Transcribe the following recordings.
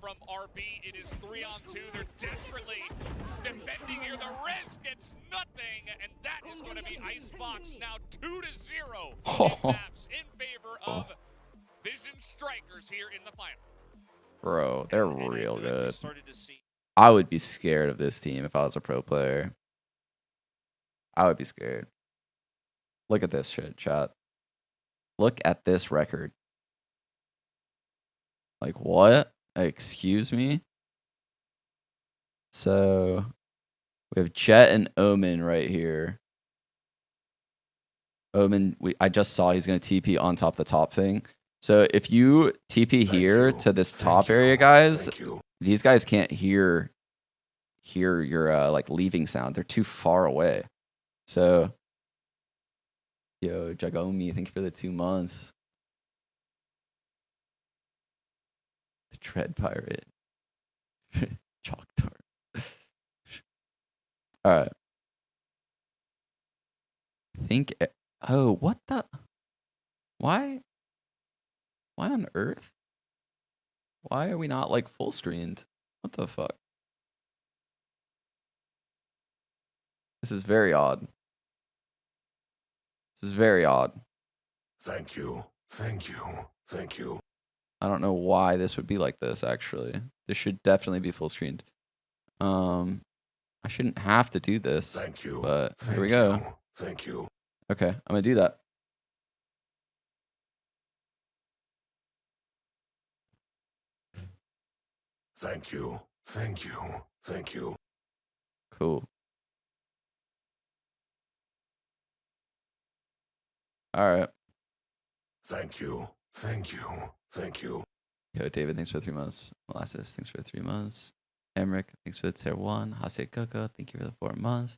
from RB. It is 3-on-2. They're desperately defending here. The risk gets nothing, and that is going to be ICEBOX now 2-0 in maps in favor of Vision Strikers here in the final. Bro, they're real good. I would be scared of this team if I was a pro player. I would be scared. Look at this shit, chat. Look at this record. Like, what? Excuse me? So, we have Jet and Omen right here. Omen, I just saw he's going to TP on top of the top thing. So, if you TP here to this top area, guys, these guys can't hear your like leaving sound. They're too far away. So, yo, Jagomi, thank you for the 2 months. The Tread Pirate. Chalk Tart. Alright. Oh, what the? Why on earth? Why are we not like full screened? What the fuck? This is very odd. This is very odd. Thank you. Thank you. Thank you. I don't know why this would be like this, actually. This should definitely be full screened. I shouldn't have to do this. Thank you. But here we go. Thank you. Okay, I'm going to do that. Thank you. Thank you. Thank you. Cool. All right. Thank you. Thank you. Thank you. Yo, David, thanks for the 3 months. Molasses, thanks for the 3 months. Emmerich, thanks for the tier 1. Hase Coco, thank you for the 4 months.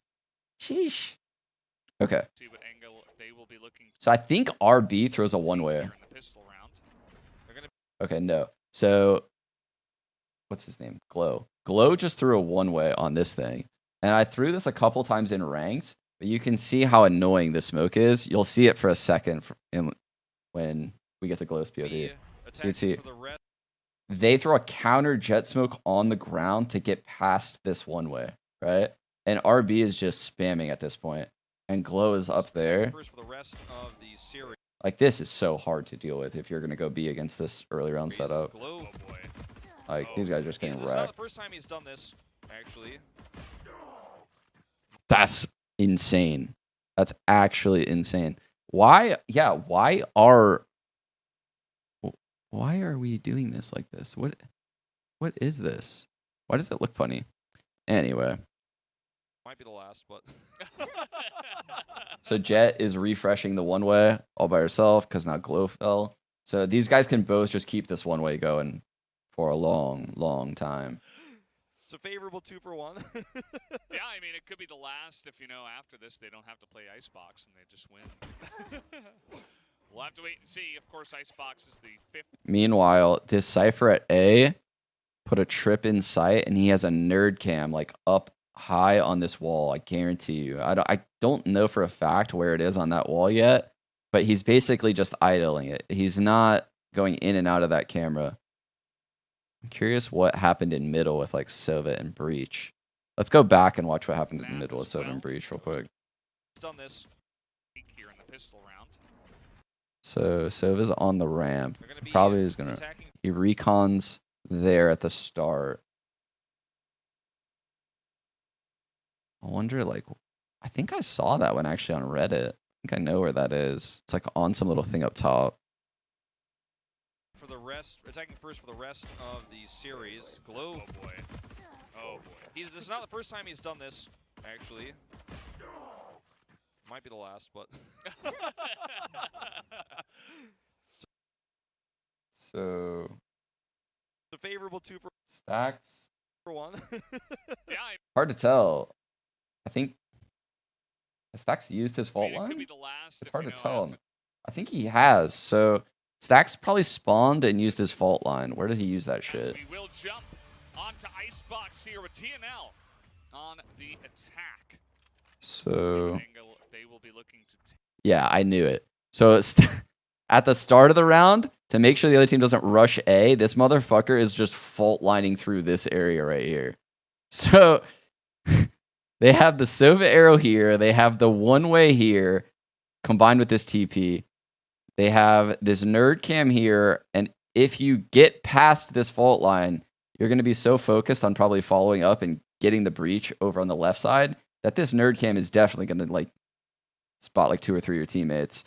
Sheesh. Okay. See what angle they will be looking. So I think RB throws a one-way. Okay, no. So, what's his name? Glow. Glow just threw a one-way on this thing. And I threw this a couple times in ranked, but you can see how annoying the smoke is. You'll see it for a second when we get to Glow's POV. You can see they throw a counter jet smoke on the ground to get past this one-way, right? And RB is just spamming at this point. And Glow is up there. Like, this is so hard to deal with if you're going to go B against this early round setup. Like, these guys are just getting wrecked. Not the first time he's done this, actually. That's insane. That's actually insane. Why are we doing this like this? What is this? Why does it look funny? Anyway. Might be the last, but So Jet is refreshing the one way all by herself because now Glow fell. So these guys can both just keep this one way going for a long, long time. It's a favorable 2-for-1. Yeah, I mean, it could be the last if, after this they don't have to play ICEBOX and they just win. We'll have to wait and see. Of course, ICEBOX is the 5th. Meanwhile, this Cypher at A put a trip in sight, and he has a nerd cam like up high on this wall. I guarantee you. I don't know for a fact where it is on that wall yet, but he's basically just idling it. He's not going in and out of that camera. I'm curious what happened in middle with like Sova and Breach. Let's go back and watch what happened in the middle with Sova and Breach real quick. Done this here in the pistol round. So Sova's on the ramp. Probably is gonna. He recons there at the start. I wonder, like, I think I saw that one actually on Reddit. I think I know where that is. It's like on some little thing up top. For the rest, attacking first for the rest of the series. Glow. Oh boy. Oh boy. This is not the first time he's done this, actually. Might be the last, but. So. The favorable 2-for-1. Stacks. Yeah. Hard to tell. I think Stacks used his fault line. It's hard to tell. I think he has. So Stacks probably spawned and used his fault line. Where did he use that shit? We will jump onto ICEBOX here with TNL on the attack. So They will be looking to yeah, I knew it. So at the start of the round, to make sure the other team doesn't rush A, this motherfucker is just fault lining through this area right here. So they have the Sova arrow here. They have the one-way here combined with this TP. They have this nerd cam here. And if you get past this fault line, you're going to be so focused on probably following up and getting the breach over on the left side that this nerd cam is definitely going to like spot like 2 or 3 of your teammates.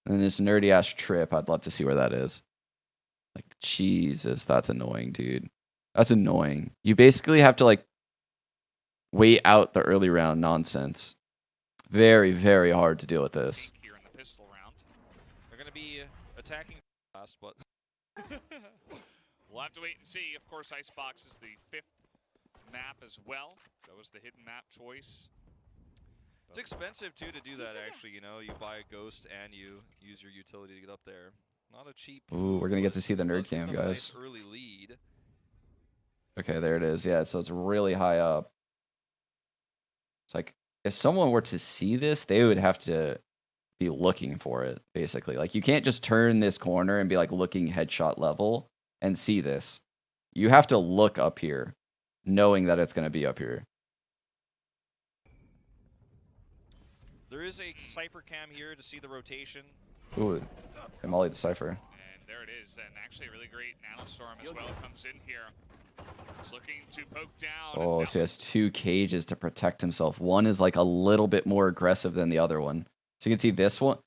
And then this nerdy ass trip, I'd love to see where that is. Like, Jesus, that's annoying, dude. That's annoying. You basically have to like wait out the early round nonsense. Very, very hard to deal with this. Here in the pistol round. They're going to be attacking fast, but we'll have to wait and see. Of course, ICEBOX is the 5th map as well. That was the hidden map choice. It's expensive too to do that actually, you know, you buy a ghost and you use your utility to get up there. Not a cheap. Ooh, we're gonna get to see the nerd cam, guys. Nice early lead. Okay, there it is. Yeah, so it's really high up. It's like if someone were to see this, they would have to be looking for it, basically. Like you can't just turn this corner and be like looking headshot level and see this. You have to look up here, knowing that it's gonna be up here. There is a Cypher cam here to see the rotation. Ooh, I mollied the Cypher. And there it is. And actually a really great Nanostorm as well comes in here. He's looking to poke down. Oh, so he has 2 cages to protect himself. One is like a little bit more aggressive than the other one. So you can see this one.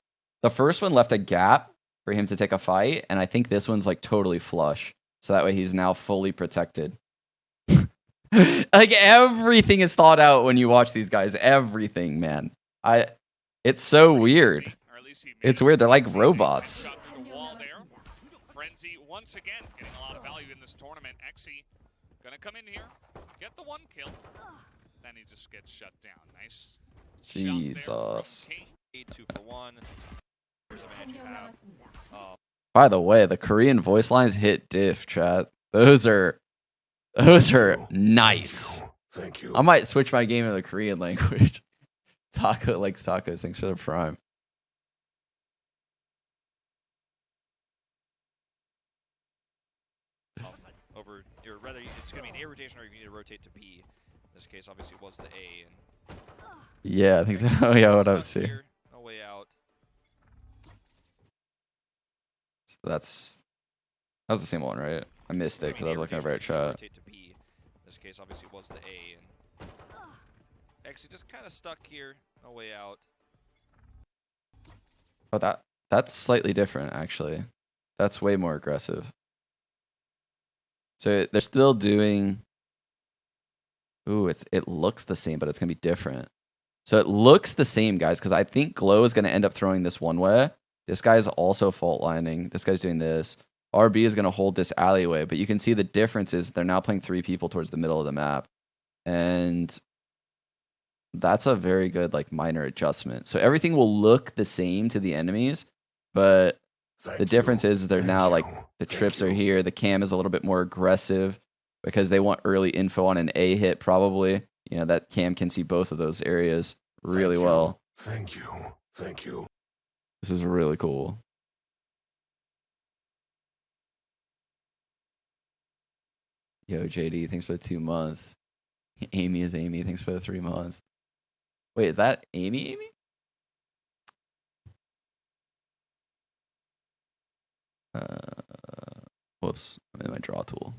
The first one left a gap for him to take a fight, and I think this one's like totally flush. So that way he's now fully protected. Like everything is thought out when you watch these guys. Everything, man. It's so weird. It's weird. They're like robots. Frenzy once again getting a lot of value in this tournament. Exy gonna come in here, get the 1 kill, then he just gets shut down. Nice. Jesus. 2 for 1. Here's a man you have. By the way, the Korean voice lines hit diff, chat. Those are nice. Thank you. I might switch my game to the Korean language. Taco likes tacos. Thanks for the prime. Over, or rather, it's going to be an A rotation, or you need to rotate to B. In this case, obviously, it was the A. And Yeah, I think so. Oh, yeah, what I was seeing. No way out. So that was the same one, right? I missed it because I was looking over at chat. Rotate to B. In this case, obviously, it was the A. And actually, just kind of stuck here. No way out. Oh, that's slightly different, actually. That's way more aggressive. So they're still doing. Ooh, it looks the same, but it's gonna be different. So it looks the same, guys, because I think Glow is gonna end up throwing this one way. This guy's also fault lining. This guy's doing this. RB is gonna hold this alleyway, but you can see the difference is they're now playing 3 people towards the middle of the map, and that's a very good like minor adjustment. So everything will look the same to the enemies, but the difference is they're now like the trips are here. The cam is a little bit more aggressive because they want early info on an A hit probably. You know, that cam can see both of those areas really well. Thank you. Thank you. This is really cool. Yo, JD, thanks for the 2 months. Amy is Amy, thanks for the 3 months. Wait, is that Amy? Whoops, I'm in my draw tool.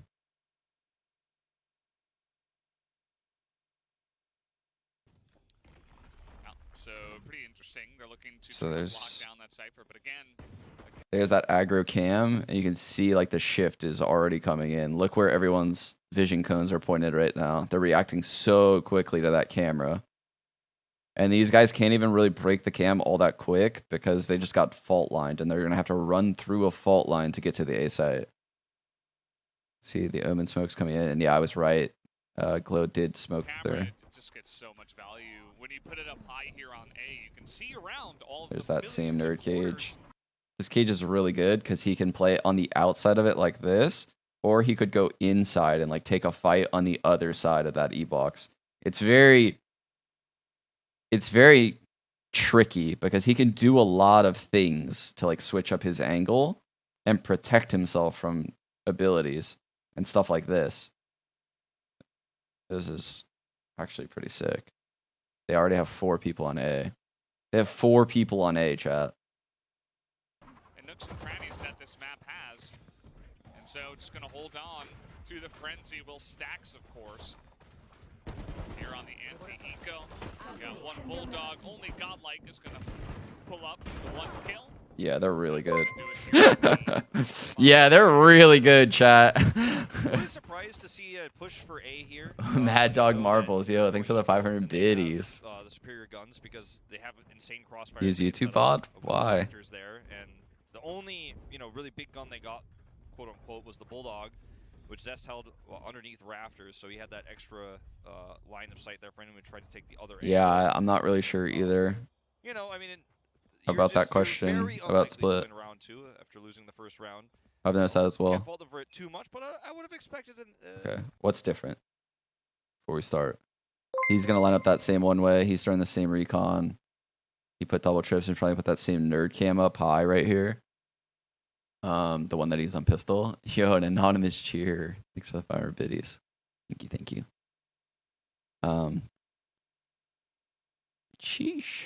So pretty interesting. They're looking to So there's lock down that Cypher, but again, there's that aggro cam, and you can see like the shift is already coming in. Look where everyone's vision cones are pointed right now. They're reacting so quickly to that camera. And these guys can't even really break the cam all that quick because they just got fault lined, and they're going to have to run through a fault line to get to the A site. See, the Omen smoke's coming in, and yeah, I was right. Glow did smoke camera, there. it just gets so much value. When you put it up high here on A, you can see around all of There's the that same millions nerd of quarters. cage. This cage is really good because he can play on the outside of it like this, or he could go inside and like take a fight on the other side of that E-box. It's very tricky because he can do a lot of things to like switch up his angle and protect himself from abilities and stuff like this. This is actually pretty sick. They already have 4 people on A. They have 4 people on A, chat. And nooks and crannies that this map has. And so just going to hold on to the frenzy. Will Stacks, of course. Here on the anti-eco. Got one Bulldog. Only Godlike is going to pull up the 1 kill. Yeah, they're really good. Do Yeah, they're really good, chat. Really surprised to see a push for A here. Mad Dog You know, Marbles, and yo, thanks for the 500 and they have, biddies. The superior guns because they have insane crossfire. Use YouTube bot? Why? There, and the only really big gun they got, quote unquote, was the Bulldog, which Zest held underneath rafters, so he had that extra line of sight there for anyone who tried to take the other. Yeah, I'm not really sure either. I mean. About that question about split. In round 2 after losing the first round. I've noticed that as well. Can't fault them for it too much, but I would have expected an. Okay, what's different before we start? He's gonna line up that same one way. He's throwing the same recon. He put double trips and probably put that same nerd cam up high right here. The one that he's on pistol. Yo, an anonymous cheer. Thanks for the 500 biddies. Thank you. Sheesh.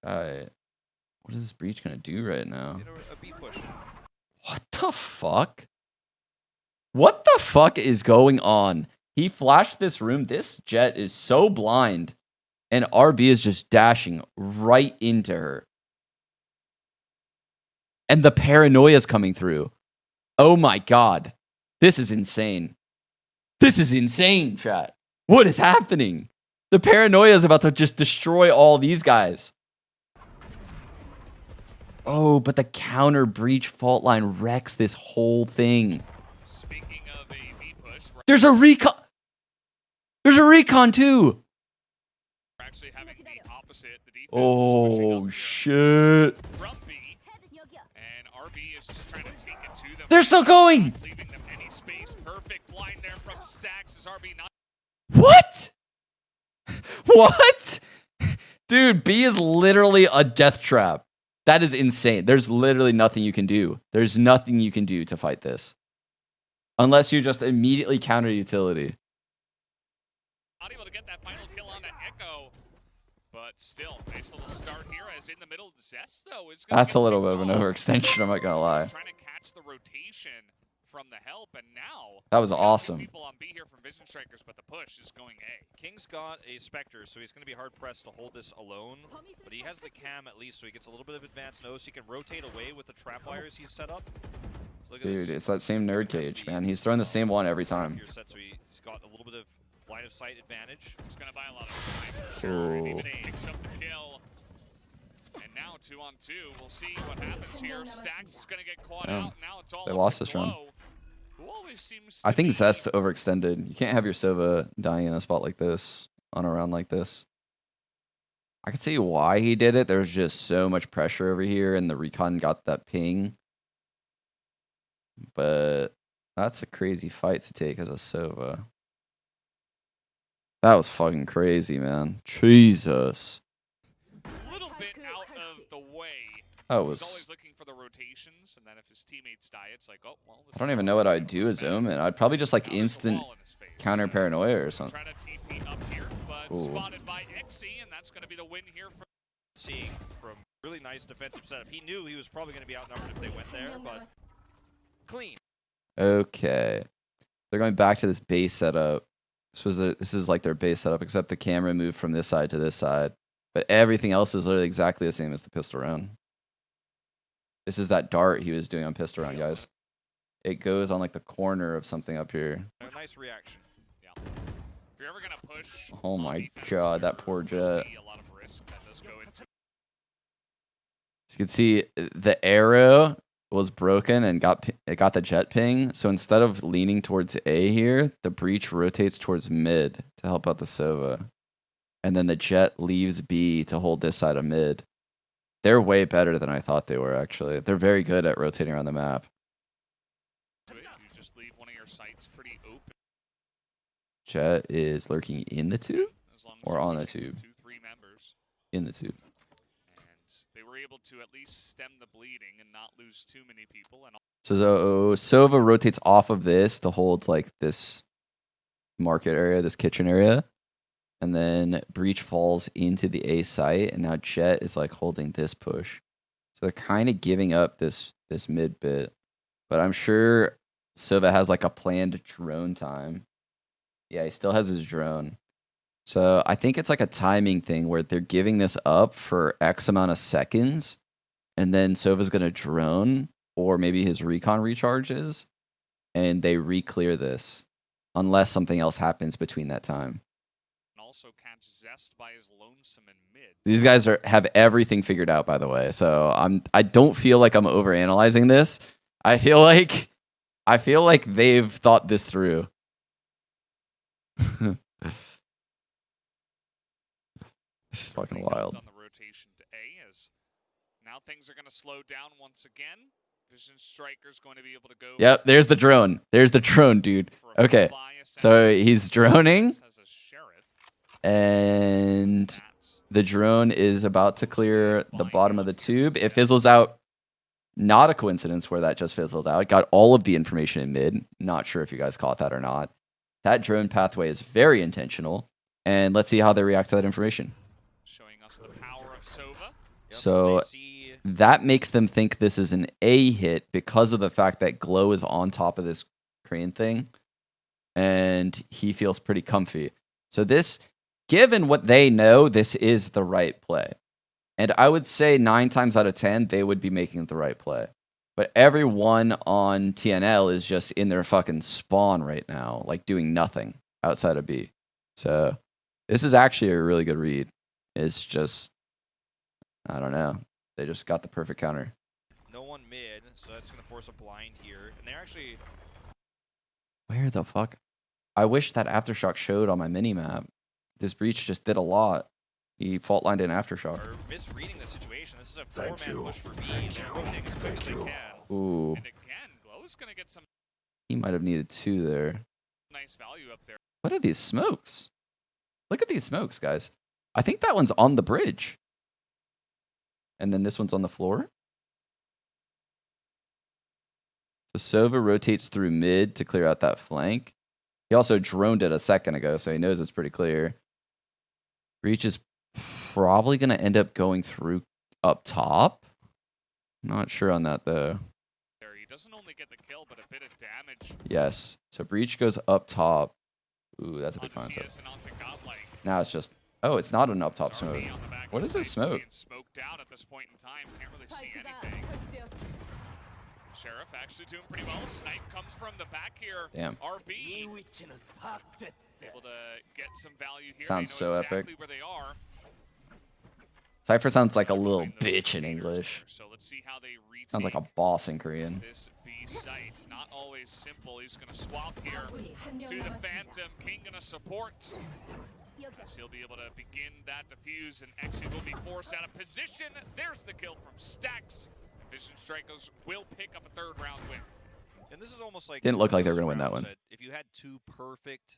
Alright. What is this breach gonna do right now? A B push. What the fuck? What the fuck is going on? He flashed this room. This jet is so blind. And RB is just dashing right into her. And the paranoia is coming through. Oh my god. This is insane. This is insane, chat. What is happening? The paranoia is about to just destroy all these guys. Oh, but the counter breach fault line wrecks this whole thing. Speaking of a B push, There's a recon. There's a recon too. we're actually having the opposite. The defense is Oh pushing shit. up from B, and RB is just trying to take it to them. They're still going. Not leaving them any space. Perfect blind there from Stacks as RB not. What? What? Dude, B is literally a death trap. That is insane. There's literally nothing you can do. There's nothing you can do to fight this. Unless you just immediately counter utility. Not able to get that final kill on that Echo. But still, nice little start here as in the middle. Zest, though, is gonna That's get a little the bit of an ball. overextension, I'm not gonna lie. Trying to catch the rotation from the help, and now That was we got two awesome. people on B here from Vision Strikers, but the push is going A. King's got a Spectre, so he's going to be hard-pressed to hold this alone. But he has the cam at least, so he gets a little bit of advanced nose. He can rotate away with the trap wires he's set up. So look at Dude, this. it's that same nerd cage, man. He's throwing the same one every time. Set, so he's got a little bit of line of sight advantage. It's going to buy a lot of time for sure. And Oh. even A picks up the kill. And now 2-on-2. We'll see what happens here. Stacks is going to get caught Damn. out. Now it's all They up lost to this round. Glow, who always seems I to think be- Zest overextended. You can't have your Sova dying in a spot like this, on a round like this. I can see why he did it. There's just so much pressure over here, and the recon got that ping. But that's a crazy fight to take as a Sova. That was fucking crazy, man. Jesus. a little bit out of the way. That He's was... always looking for the rotations, and then if his teammates die, it's like, oh, well. I don't even know what I'd do as Omen. I'd probably just like instant counter paranoia or something. Try to TP up here, but Ooh. spotted by Xe, and that's going to be the win here for Seeing from really nice defensive setup. He knew he was probably going to be outnumbered if they went there, but clean. Okay. They're going back to this base setup. This is like their base setup, except the camera moved from this side to this side. But everything else is literally exactly the same as the pistol round. This is that dart he was doing on pistol round, guys. It goes on like the corner of something up here. A nice reaction. Yeah. If you're ever going to push, Oh on my defense, god, that there poor will jet. be a lot of risk that does go into. You can see the arrow was broken and it got the jet ping. So instead of leaning towards A here, the breach rotates towards mid to help out the Sova. And then the jet leaves B to hold this side of mid. They're way better than I thought they were, actually. They're very good at rotating around the map. You just leave one of your sights pretty open. Jet is lurking in the tube As long as or you're on the pushing tube. 2-3 members. in the tube. And they were able to at least stem the bleeding and not lose too many people. And So Sova rotates off of this to hold like this market area, this kitchen area. And then Breach falls into the A site, and now Jet is like holding this push. So they're kind of giving up this mid bit. But I'm sure Sova has like a planned drone time. Yeah, he still has his drone. So I think it's like a timing thing where they're giving this up for X amount of seconds, and then Sova's going to drone, or maybe his recon recharges, and they re-clear this, unless something else happens between that time. also catch Zest by his lonesome in mid. These guys have everything figured out, by the way. So I don't feel like I'm overanalyzing this. I feel like they've thought this through. This is fucking wild. On the rotation to A as now things are going to slow down once again. Vision Striker's going to be able to go. Yep, there's the drone. There's the drone, dude. Okay, so he's droning, and the drone is about to clear the bottom of the tube. It fizzles out. Not a coincidence where that just fizzled out. It got all of the information in mid. Not sure if you guys caught that or not. That drone pathway is very intentional. And let's see how they react to that information. Showing us the power of Sova. So that makes them think this is an A hit because of the fact that Glow is on top of this crane thing. And he feels pretty comfy. So this, given what they know, this is the right play. And I would say 9 times out of 10, they would be making the right play. But everyone on TNL is just in their fucking spawn right now, like doing nothing outside of B. So this is actually a really good read. It's just, I don't know. They just got the perfect counter. No one mid, so that's going to force a blind here. And they're actually... Where the fuck? I wish that Aftershock showed on my minimap. This Breach just did a lot. He fault lined in Aftershock. Are misreading the situation. This is a 4-man push for B. They're rotating as quick as they can. Ooh. And again, Glow's going to get some He might have needed 2 there. nice value up there. What are these smokes? Look at these smokes, guys. I think that one's on the bridge. And then this one's on the floor. So Sova rotates through mid to clear out that flank. He also droned it a second ago, so he knows it's pretty clear. Breach is probably going to end up going through up top. Not sure on that, though. He doesn't only get the kill, but a bit of damage. Yes. So Breach goes up top. Ooh, that's a big concept. Now it's just... Oh, it's not an up top smoke. What is this smoke? Smoked out at this point in time. Can't really see anything. Sheriff actually doing pretty well. Snipe comes from the back here. Damn. RB able to get some value here. Sounds so exactly epic. Where they are. Cypher sounds like a little bitch in English. So let's see how they retake Sounds like a boss in Korean. this B site. Not always simple. He's going to swap here to the Phantom. King going to support. As he'll be able to begin that defuse, and Exy will be forced out of position. There's the kill from Stacks. And Vision Strikers will pick up a 3rd round win. And this is almost like... Didn't look like they were going to win that one. If you had 2 perfect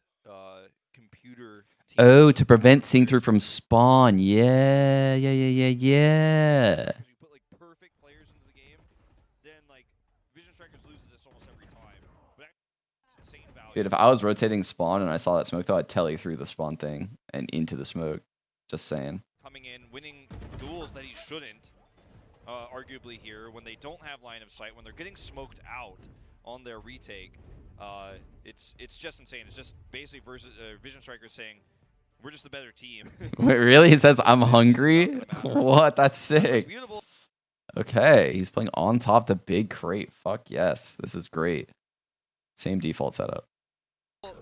computer teams... Oh, to prevent seeing through from spawn. Yeah. If you put like perfect players into the game, then like Vision Strikers loses this almost every time. But that's insane value. Dude, if I was rotating spawn and I saw that smoke, though, I'd tele through the spawn thing and into the smoke. Just saying. Coming in, winning duels that he shouldn't, arguably here, when they don't have line of sight, when they're getting smoked out on their retake, it's just insane. It's just basically versus Vision Strikers saying, we're just a better team. Wait, really? He says, I'm hungry? What? That's sick. Okay, he's playing on top the big crate. Fuck yes. This is great. Same default setup.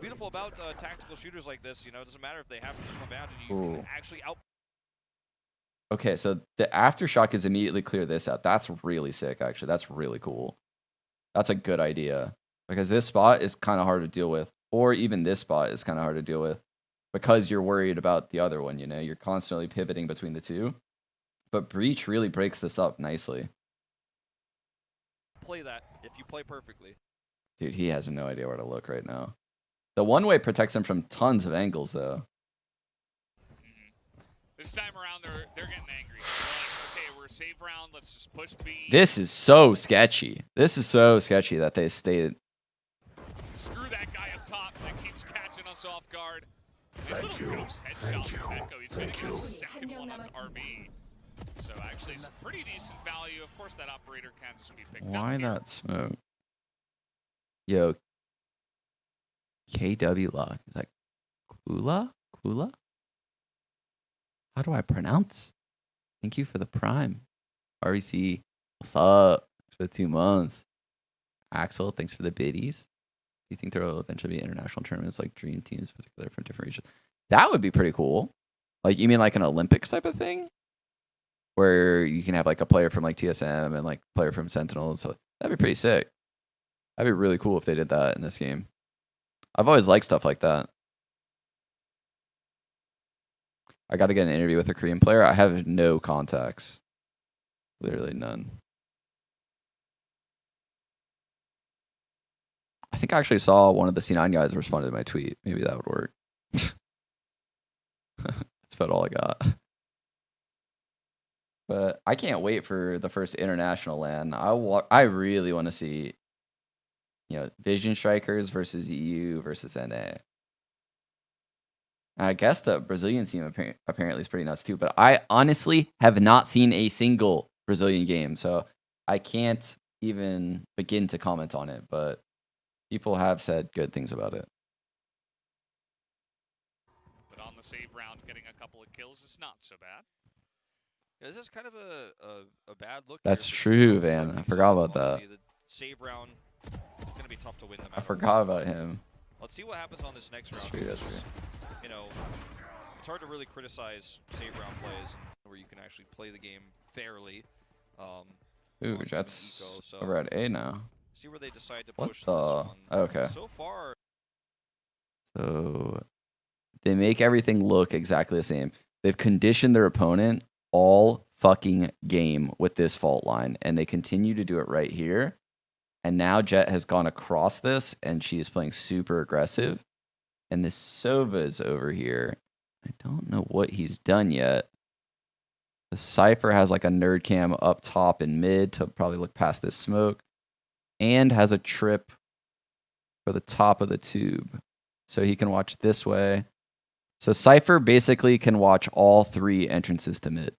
Beautiful about tactical shooters like this, you know, it doesn't matter if they have positional advantage, you can actually out. Okay, so the Aftershock is immediately clear this out. That's really sick, actually. That's really cool. That's a good idea. Because this spot is kind of hard to deal with. Or even this spot is kind of hard to deal with. Because you're worried about the other one, you know? You're constantly pivoting between the two. But Breach really breaks this up nicely. Play that if you play perfectly. Dude, he has no idea where to look right now. The one-way protects him from tons of angles, though. This time around, they're getting angry. They're like, okay, we're safe round. Let's just push B. This is so sketchy. This is so sketchy that they stayed. Screw that guy up top that keeps catching us off guard. Thank you. Thank you. He's going to Thank get a you. second one onto RB. So actually, some pretty decent value. Of course, that operator can just be picked up. Why here. that smoke? Yo, KW lock. Is that Kula? Kula? How do I pronounce? Thank you for the prime. REC, what's up? Thanks for the 2 months. Axel, thanks for the biddies. Do you think there will eventually be international tournaments like dream teams, particularly from different regions? That would be pretty cool. Like, you mean like an Olympics type of thing? Where you can have like a player from like TSM and like player from Sentinel and so that'd be pretty sick. That'd be really cool if they did that in this game. I've always liked stuff like that. I got to get an interview with a Korean player. I have no contacts. Literally none. I think I actually saw one of the C9 guys responded to my tweet. Maybe that would work. That's about all I got. But I can't wait for the first international LAN. I really want to see, you know, Vision Strikers versus EU versus NA. I guess the Brazilian team apparently is pretty nuts too, but I honestly have not seen a single Brazilian game, so I can't even begin to comment on it, but people have said good things about it. But on the save round, getting a couple of kills is not so bad. Yeah, this is kind of a bad look. That's here for true, Sean, Van. so I forgot about honestly, that. The save round is going to be tough to win. I forgot about him. Let's see what happens on this next round. That's true. You know, it's hard to really criticize save round plays where you can actually play the game fairly. Ooh, Jets Eco, so over at A now. see where they decide to What push the? this one. Okay. So far, So they make everything look exactly the same. They've conditioned their opponent all fucking game with this fault line, and they continue to do it right here. And now Jet has gone across this, and she is playing super aggressive. And this Sova's over here. I don't know what he's done yet. The Cypher has like a nerd cam up top and mid to probably look past this smoke. And has a trip for the top of the tube. So he can watch this way. So Cypher basically can watch all 3 entrances to mid.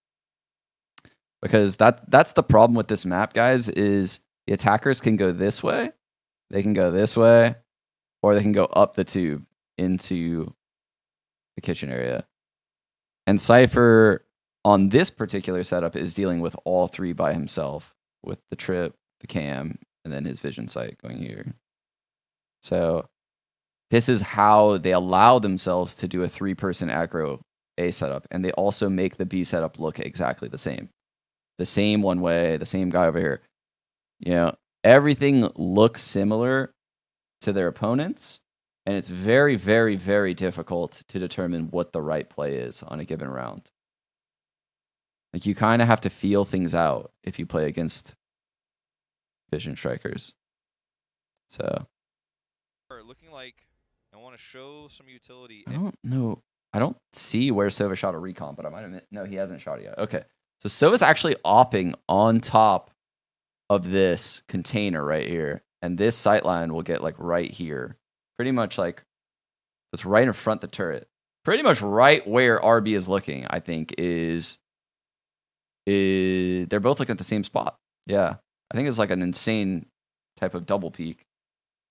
Because that's the problem with this map, guys, is the attackers can go this way, they can go this way, or they can go up the tube into the kitchen area. And Cypher, on this particular setup, is dealing with all 3 by himself, with the trip, the cam, and then his vision sight going here. So this is how they allow themselves to do a 3-person aggro A setup. And they also make the B setup look exactly the same. The same one way, the same guy over here. You know, everything looks similar to their opponents. And it's very, very, very difficult to determine what the right play is on a given round. Like, you kind of have to feel things out if you play against Vision Strikers. So looking like I want to show some utility. I don't know. I don't see where Sova shot a recon, but I might admit, no, he hasn't shot it yet. Okay. So Sova's actually opping on top of this container right here. And this sightline will get like right here. Pretty much like it's right in front of the turret. Pretty much right where RB is looking, I think, is they're both looking at the same spot. Yeah. I think it's like an insane type of double peek.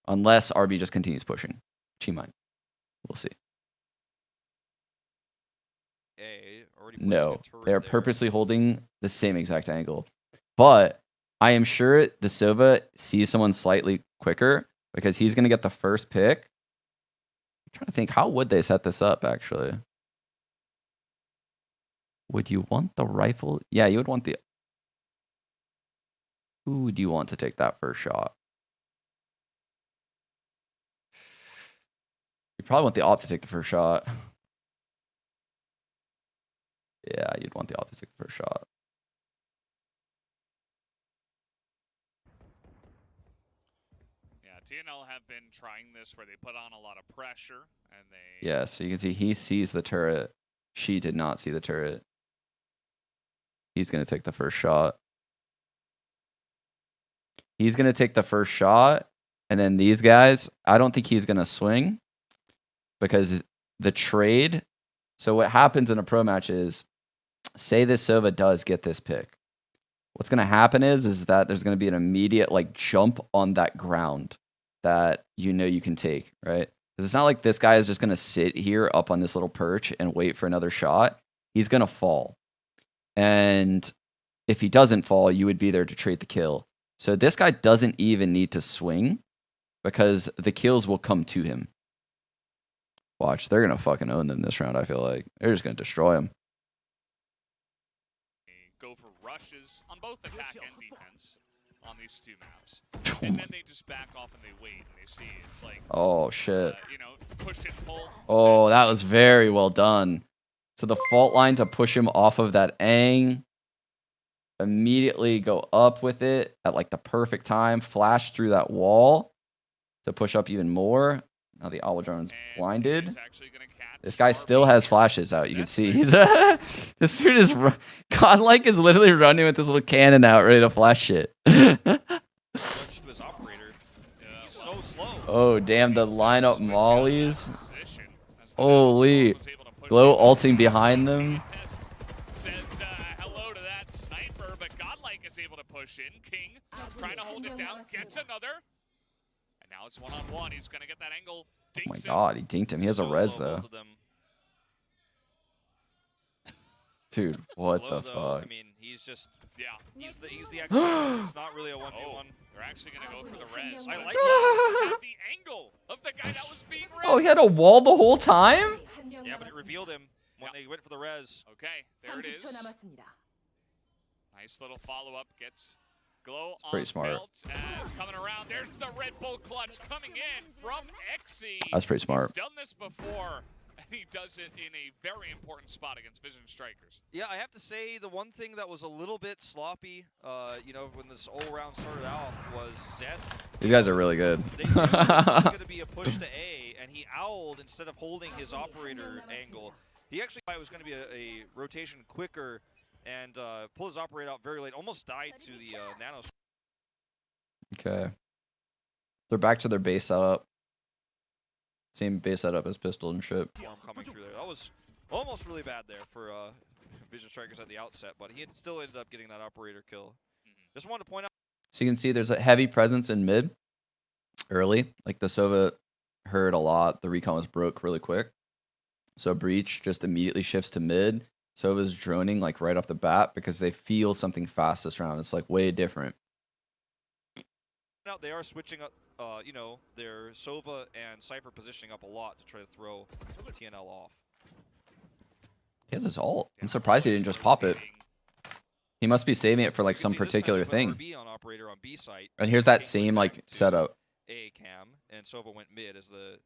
Unless RB just continues pushing. She might. We'll see. No, they're purposely holding the same exact angle. But I am sure the Sova sees someone slightly quicker because he's going to get the first pick. I'm trying to think, how would they set this up, actually? Would you want the rifle? Yeah, you would want the... Who would you want to take that first shot? You probably want the op to take the first shot. Yeah, you'd want the op to take the first shot. Yeah, TNL have been trying this where they put on a lot of pressure and they... Yeah, so you can see he sees the turret She did not see the turret. He's going to take the first shot. He's going to take the first shot. And then these guys, I don't think he's going to swing because the trade. So what happens in a pro match is, say this Sova does get this pick. What's going to happen is that there's going to be an immediate like jump on that ground that you know you can take, right? Because it's not like this guy is just going to sit here up on this little perch and wait for another shot. He's going to fall. And if he doesn't fall, you would be there to trade the kill. So this guy doesn't even need to swing because the kills will come to him. Watch, they're going to fucking own them this round, I feel like. They're just going to destroy him. Go for rushes on both attack and defense on these two maps. And then they just back off and they wait and they see it's like, oh, shit. You know, push and pull. Oh, that was very well done. So the fault line to push him off of that Aang. Immediately go up with it at like the perfect time. Flash through that wall to push up even more. Now the Owl Drone's blinded. This guy still has flashes out. You can see he's this dude is Godlike is literally running with this little cannon out, ready to flash shit. Oh damn! The lineup mollies. Holy, Glow ulting behind them. Says hello to that sniper, but Godlike is able to push in. King trying to hold it down, gets another. And now it's one-on-one. He's going to get that angle. Oh my god, he dinked him. He has a res, though. Dude, what the fuck? I mean, he's just... Yeah, he's the actual... It's not really a 1v1. They're actually going to go for the res. I like the angle of the guy that was being res. Oh, he had a wall the whole time? Yeah, but it revealed him when they went for the res. Okay, there it is. Nice little follow-up. Gets... Glow on pretty smart. belt as coming around. There's the Red Bull clutch coming in from Xe. That's pretty smart. He's done this before, and he does it in a very important spot against Vision Strikers. Yeah, I have to say the one thing that was a little bit sloppy, you know, when this whole round started out was Zest. These guys are really good. They knew it was going to be a push to A, and he owled instead of holding his operator angle. He actually thought it was going to be a rotation quicker and pull his operator out very late. Almost died to the nano. Okay. They're back to their base setup. Same base setup as pistol and shit. Coming through there. That was almost really bad there for Vision Strikers at the outset, but he still ended up getting that operator kill. Just wanted to point out. So you can see there's a heavy presence in mid early. Like the Sova heard a lot. The recon was broke really quick. So Breach just immediately shifts to mid. Sova's droning like right off the bat because they feel something fast this round. It's like way different. Now they are switching up, you know, their Sova and Cypher positioning up a lot to try to throw TNL off. He has his ult. I'm surprised he didn't just pop it. He must be saving it for like some particular thing. On operator on B site, and here's that same like setup. A cam and Sova went mid as the.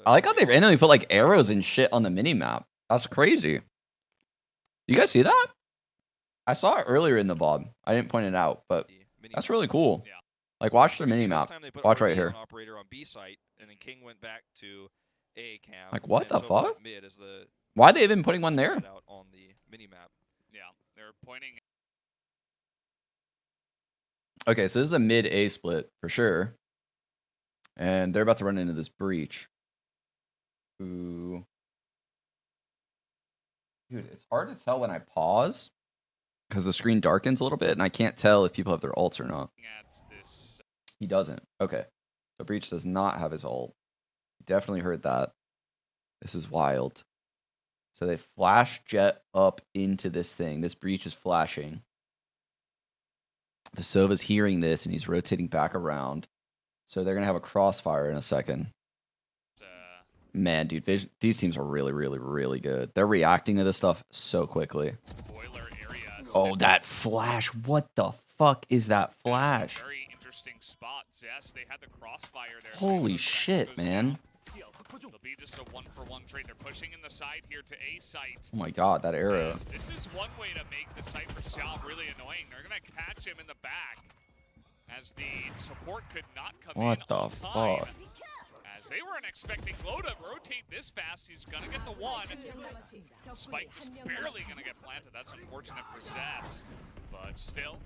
I like how they randomly put like arrows and shit on the mini map. That's crazy. You guys see that? I saw it earlier in the VOD. I didn't point it out, but that's really cool. Yeah. Like, watch the mini map. Watch right here. Operator on B site, and then King went back to A cam. Like, what the fuck? Mid as the why they even putting one there? out on the mini map. Yeah, they're pointing. Okay, so this is a mid A split for sure, and they're about to run into this breach. Ooh. Dude, it's hard to tell when I pause because the screen darkens a little bit and I can't tell if people have their ults or not. He doesn't. Okay. So Breach does not have his ult. Definitely heard that. This is wild. So they flash jet up into this thing. This Breach is flashing. The Sova's hearing this and he's rotating back around. So they're going to have a crossfire in a second. Man, dude, these teams are really, really, really good. They're reacting to this stuff so quickly. Oh, that flash. What the fuck is that flash? Very interesting spot. Zest, they had the crossfire there. Holy shit, man. It'll be just a one-for-one trade. They're pushing in the side here to A site. Oh my god, that arrow. This is one way to make the Cypher shot really annoying. They're going to catch him in the back as the support could not come in What the on time. fuck? As they weren't expecting Glow to rotate this fast, he's gonna get the one. Spike just barely gonna get planted. That's unfortunate for Zest. But still,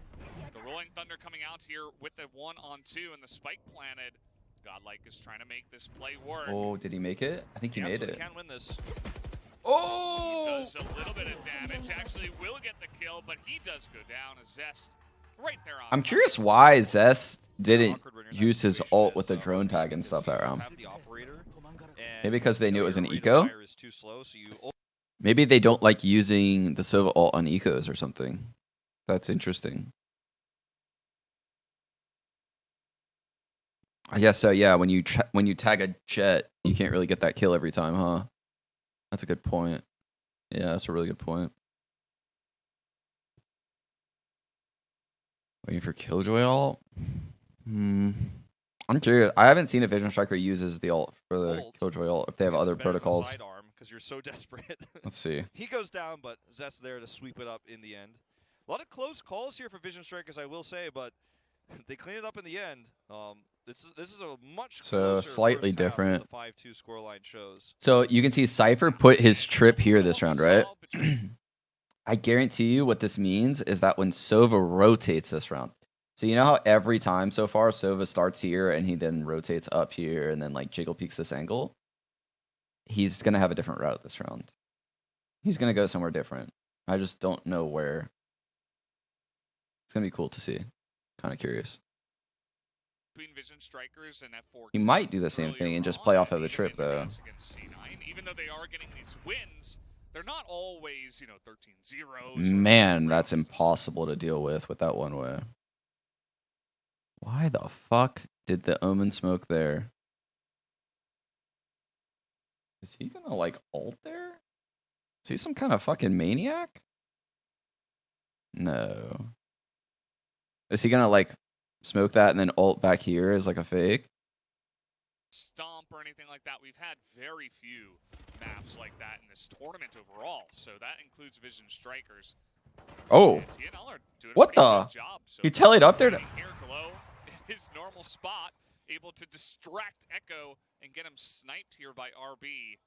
the Rolling Thunder coming out here with the 1-on-2 and the Spike planted. Godlike is trying to make this play work. Oh, did he make it? I think he made it. Can win this. Oh! He does a little bit of damage. Actually will get the kill, but he does go down as Zest right there on I'm top. curious why Zest didn't use his ult with the drone tag and stuff that round. Maybe because they knew it was an eco? Maybe they don't like using the Sova ult on ecos or something. That's interesting. I guess so, yeah. When you tag a jet, you can't really get that kill every time, huh? That's a good point. Yeah, that's a really good point. Waiting for Killjoy ult? I'm curious. I haven't seen if Vision Striker uses the ult for the Killjoy ult, if they have other protocols. Because you're so desperate. Let's see. He goes down, but Zest there to sweep it up in the end. A lot of close calls here for Vision Strikers, I will say, but they clean it up in the end. This is a much closer slightly first half than different. the 5-2 scoreline shows. So you can see Cypher put his trip here this round, right? I guarantee you what this means is that when Sova rotates this round, so you know how every time so far Sova starts here and he then rotates up here and then like jiggle peeks this angle? He's going to have a different route this round. He's going to go somewhere different. I just don't know where. It's going to be cool to see. Kind of curious. Between Vision Strikers and F4. He might do the same thing and just play off of the trip, though. Even though they are getting these wins, they're not always, 13-0s. Man, that's impossible to deal with that one way. Why the fuck did the Omen smoke there? Is he gonna, like, ult there? Is he some kind of fucking maniac? No. Is he gonna, like, smoke that and then ult back here as, like, a fake? Stomp or anything like that. We've had very few maps like that in this tournament overall, so that includes Vision Strikers. Oh. And TNL are doing What a pretty the? good job. So He tellied up there to... here, Glow in his normal spot, able to distract Echo and get him sniped here by RB,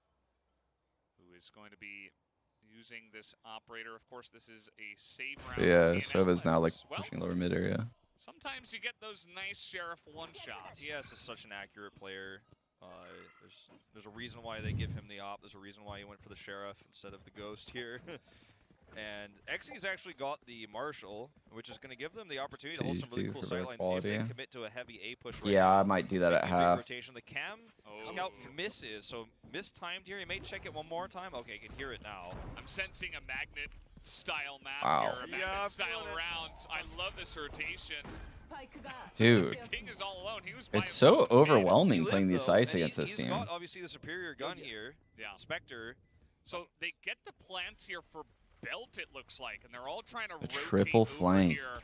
who is going to be using this operator. Of course, this is a save round. Yeah, Sova's now, like, pushing lower mid area. Sometimes you get those nice Sheriff one-shots. TS is such an accurate player. There's a reason why they give him the op. There's a reason why he went for the Sheriff instead of the Ghost here. And Xy's actually got the Marshal, which is going to give them the opportunity to hold some really cool sightlines if they commit to a heavy A push right Yeah, now. I might do that at half. Rotation. The cam scout misses, so mistimed here. He may check it one more time. Okay, I can hear it now. I'm sensing a magnet style map Wow. here, a magnet style rounds. I love this rotation. Dude, King is all alone. He was it's so overwhelming playing these sites And against this team. He's got obviously the superior gun here. Yeah. Spectre. So they get the plants here for Belt, it looks like, and they're all trying to rotate triple over flank. here.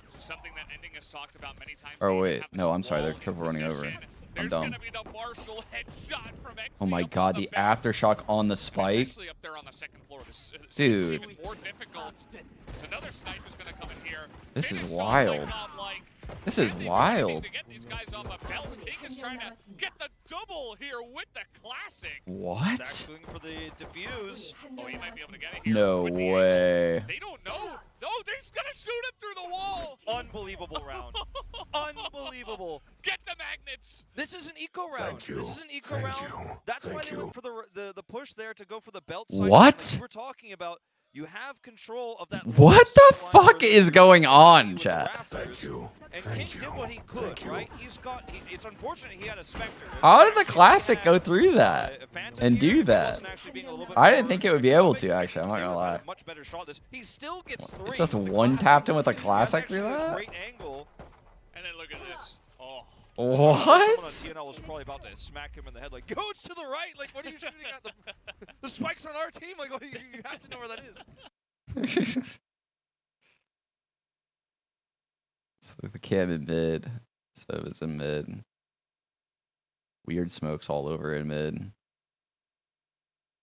This is something that Ending has talked about many times. Oh, They wait. have this No, I'm sorry. They're wall in triple running over. position. I'm There's dumb. gonna be the Marshall headshot from XZ Oh my up god, on the Belt. aftershock on the It's spike. actually up there on the second floor. This is Dude. even more difficult. There's another sniper's gonna come in here. This is Finished off wild. like Godlike. This is And they wild. to get these guys off of Belt. King is trying to get the double here with the classic. What? Zach's going for the defuse. Oh, he might be able to get it here. No with the way. angle. They don't know. No, they're just gonna shoot him through the wall. Unbelievable round. Unbelievable. Get the magnets. This is an eco round. Thank you. This is an eco Thank round. you. That's why Thank they you. went for the push there to go for the belt side. What? Like we're talking about. You have control of that. What the line fuck where is the- going on, with the chat? rafters. Thank you. And King Thank you. did what he could, Thank you. right? It's unfortunate he had a Spectre. How did the Actually, Classic he go had, through that a Phantom and here. do He that? wasn't actually being a little bit I didn't more think it would be able to, economic. actually. I'm not He gonna would've had lie. a much better shot. This he still gets three. It's just with the one Classic. tapped him with a That's Classic actually through a that? great angle. And then look at this. Oh. Someone on What? TNL was probably about to smack him in the head, like, go to the right. Like, what are you shooting at? The spike's on our team. Like, what you have to know where that is. So the cam in mid. So it was in mid. Weird smokes all over in mid.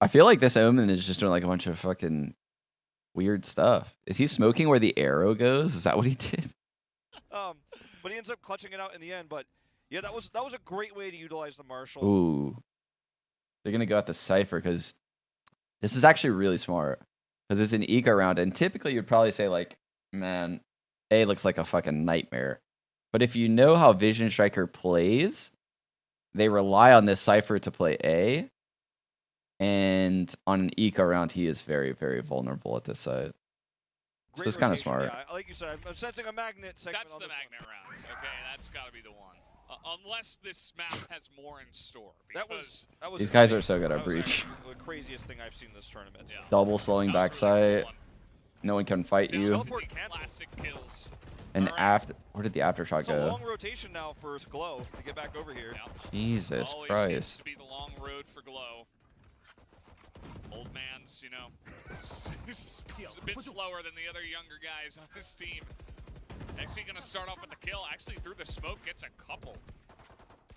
I feel like this Omen is just doing like a bunch of fucking weird stuff. Is he smoking where the arrow goes? Is that what he did? But he ends up clutching it out in the end. But Yeah, that was a great way to utilize the Marshall. Ooh. They're going to go at the Cypher because this is actually really smart. Because it's an eco round. And typically you'd probably say, like, man, A looks like a fucking nightmare. But if you know how Vision Striker plays, they rely on this Cypher to play A. And on an eco round, he is very, very vulnerable at this side. So it's kind of smart. Yeah, like you said, I'm sensing a magnet segment. That's the magnet rounds. Okay, that's got to be the one. Unless this map has more in store. That was These guys insane. are so good at That was breach. the craziest thing I've seen this tournament. Yeah. Double slowing That was really backside. cool one. No one can fight you. Teleport canceled. Classic kills. And Alright. after, where did the aftershock It's a go? long rotation now for Glow to get back over here. Yeah. Jesus Always seems Christ. to be the long road for Glow. Old man's, you know, he's a bit slower than the other younger guys on this team. Actually gonna start off with the kill. Actually through the smoke gets a couple.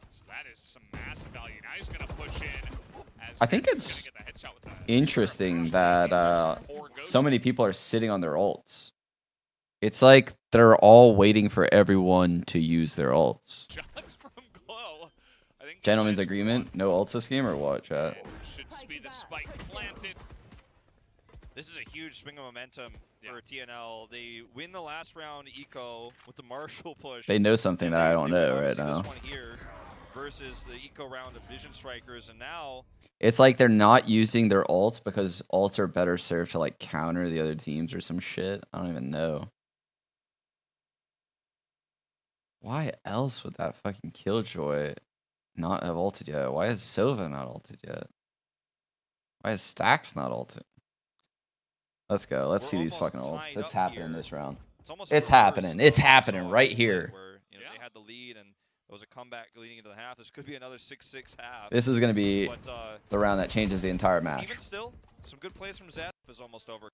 So that is some massive value. Now he's gonna push in. As I think Zeus it's is gonna get the headshot with the interesting He's that four ghosts. so many people are sitting on their ults. It's like they're all waiting for everyone to use their ults. Shots from Glow. I think Gentleman's agreement? No ults this game or what, chat? should just be the spike planted. This is a huge swing of momentum Yeah. for TNL. They win the last round eco with the Marshall push. They know something And that I they- don't they know won right obviously now. This one here versus the eco round of Vision Strikers, and now It's like they're not using their ults because ults are better served to like counter the other teams or some shit. I don't even know. Why else would that fucking Killjoy not have ulted yet? Why is Sova not ulted yet? Why is Stax not ulted? Let's go. Let's see we're these almost fucking ults. tied It's up happening here. this round. it's almost It's a reverse happening. of It's what we happening saw right last here. night where, you know, Yeah. they had the lead and there was a comeback leading into the half. This could be another 6-6 half. This is going to be But the round that changes the entire match. even still, some good plays from Zeth is almost over.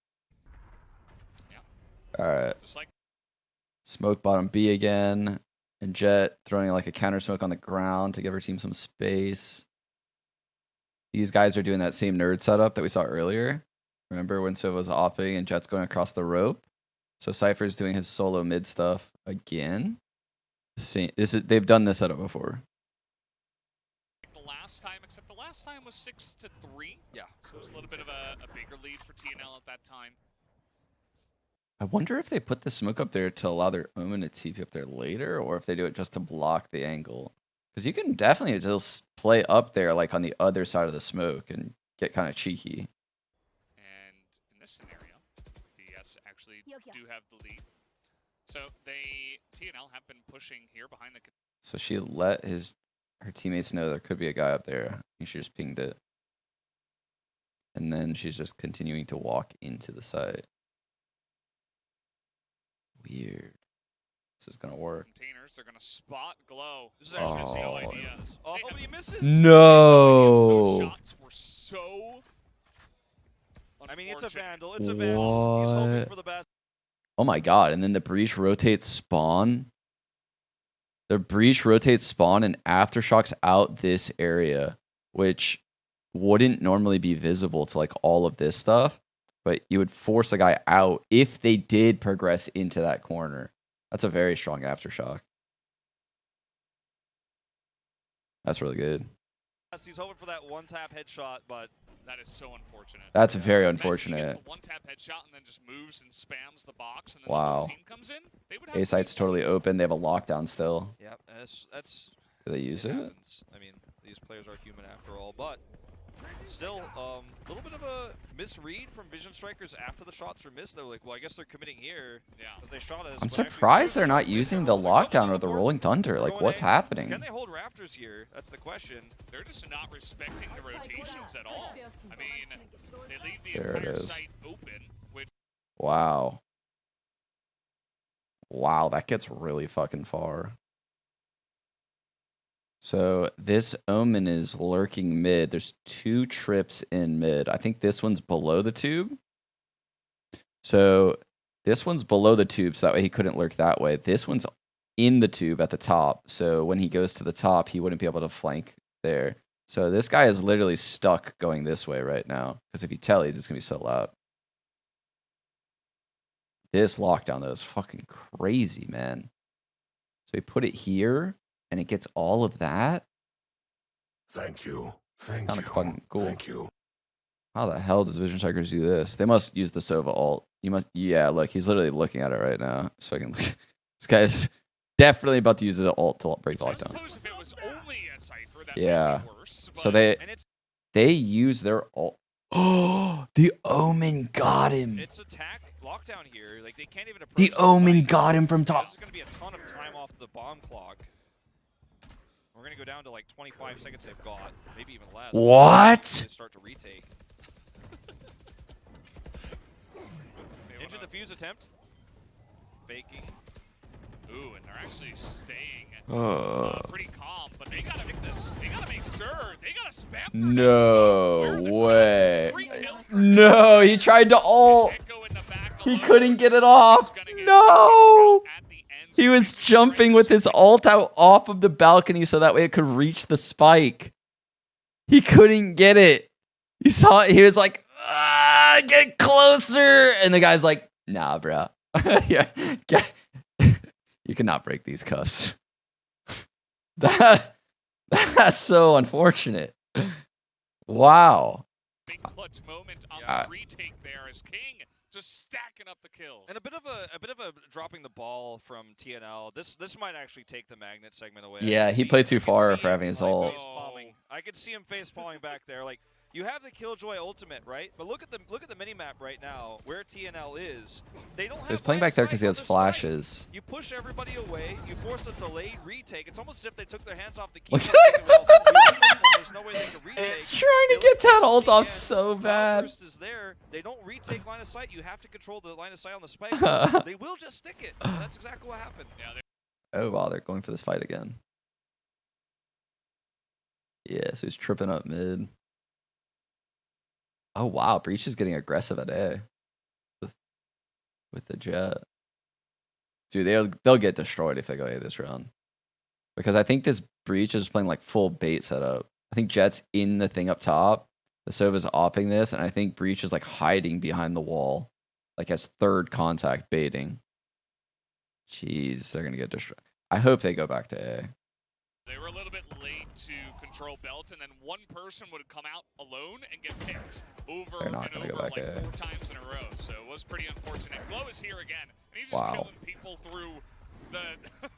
All right. Just like Smoke bottom B again. And Jet throwing like a counter smoke on the ground to give her team some space. These guys are doing that same nerd setup that we saw earlier. Remember when Sova was opping and Jet's going across the rope? So Cypher's doing his solo mid stuff again. They've done this setup before. the last time, except the last time was 6-3. Yeah. So it was a little bit of a bigger lead for TNL at that time. I wonder if they put the smoke up there to allow their Omen to TP up there later, or if they do it just to block the angle. Because you can definitely just play up there like on the other side of the smoke and get kind of cheeky. And in this scenario, VS actually do have the lead. So TNL have been pushing here behind the. So she let her teammates know there could be a guy up there. I think she just pinged it. And then she's just continuing to walk into the site. Weird. This is gonna work. Containers, they're gonna spot Glow. This is actually Oh. no no idea. idea. Oh, They have- he misses. Those No. shots were so. I mean, it's a unfortunate. vandal. It's a vandal. He's hoping What? for the best. Oh my god! And then the breach rotates spawn. The breach rotates spawn and aftershocks out this area, which wouldn't normally be visible to like all of this stuff, but you would force a guy out if they did progress into that corner. That's a very strong aftershock. That's really good. He's hoping for that one-tap headshot, but That is so unfortunate. That's very Imagine he unfortunate. gets the one-tap headshot and then just moves and spams the box, and then Wow. the team comes in. They would have A site's totally open. They have a lockdown still. yep, that's Do they use it? happens. I mean, these players are human after all, but still, a little bit of a misread from Vision Strikers after the shots were missed. They were like, well, I guess they're committing here Yeah. because they shot us. I'm but actually surprised threw they're not it. using the I was like, lockdown or oh, the they're rolling thunder. Like, going what's A. happening? Can they hold Raptors here? That's the question. They're just not respecting the rotations at all. I mean, they leave the There it entire is. site open, which Wow. Wow, that gets really fucking far. So this Omen is lurking mid. There's 2 trips in mid. I think this one's below the tube. So this one's below the tube, so that way he couldn't lurk that way. This one's in the tube at the top. So when he goes to the top, he wouldn't be able to flank there. So this guy is literally stuck going this way right now. Because if he tellies, it's going to be so loud. This lockdown, though, is fucking crazy, man. So he put it here. and it gets all of that. Thank you. Thank Kinda you. fucking cool. Thank you. How the hell does Vision Strikers do this? They must use the Sova ult. You must, yeah. Look, he's literally looking at it right now. So I can look. This guy's definitely about to use his ult to break the I lockdown. suppose if it was only a Cypher, that Yeah. might be worse. So but- And it's they use their ult. Oh, the Omen got him. it's attack lockdown here. Like they can't even approach. The Omen site. got him from This top. is gonna be a ton of time off the bomb clock. We're gonna go down to like 25 seconds they've got, maybe even less. What? They start to retake. They Into wanna- the fuse attempt. Faking. Ooh, and they're actually staying Uh, pretty calm, but they gotta make this. They gotta make sure. They gotta spam. their no Where are the way. shots? 3 kills for No, he tried to ult. Echo in the back He alone. couldn't get it off. He's gonna get No. at the end. He was jumping with his ult out off of the balcony so that way it could reach the spike. He couldn't get it. You saw it. He was like, get closer. And the guy's like, nah, bro. Yeah. You cannot break these cuffs. That's so unfortunate. Wow. Big clutch moment on Yeah. the retake there as King just stacking up the kills. And a bit of a dropping the ball from TNL. This might actually take the magnet segment away. Yeah, he played too far for having his ult. I could see him face palming back there. Like you have the Killjoy ultimate, right? But look at the mini map right now where TNL is. They don't. So have he's playing line back there of because sight he on has the strike. flashes. You push everybody away. You force a delayed retake. It's almost as if they took their hands off the key. Look- There's no way they can retake. It's trying to They get let that the ult off CN. so bad. Cloudburst is there. They don't retake line of sight. You have to control the line of sight on the spike. They will just stick it. And that's exactly what happened. yeah, Oh wow, they're going for this fight again. Yeah, so he's tripping up mid. Oh wow, Breach is getting aggressive at A with the Jet. Dude, they'll get destroyed if they go A this round. Because I think this Breach is playing like full bait setup. I think Jet's in the thing up top. The Sova's opping this, and I think Breach is like hiding behind the wall. Like as third contact baiting. Jeez, they're gonna get destroyed. I hope they go back to A. they were a little bit late to control belt, and then one person would come out alone and get picked over They're not and gonna over go back like A. 4 times in a row. So it was pretty unfortunate. Glow is here again, and he's just Wow. killing people through the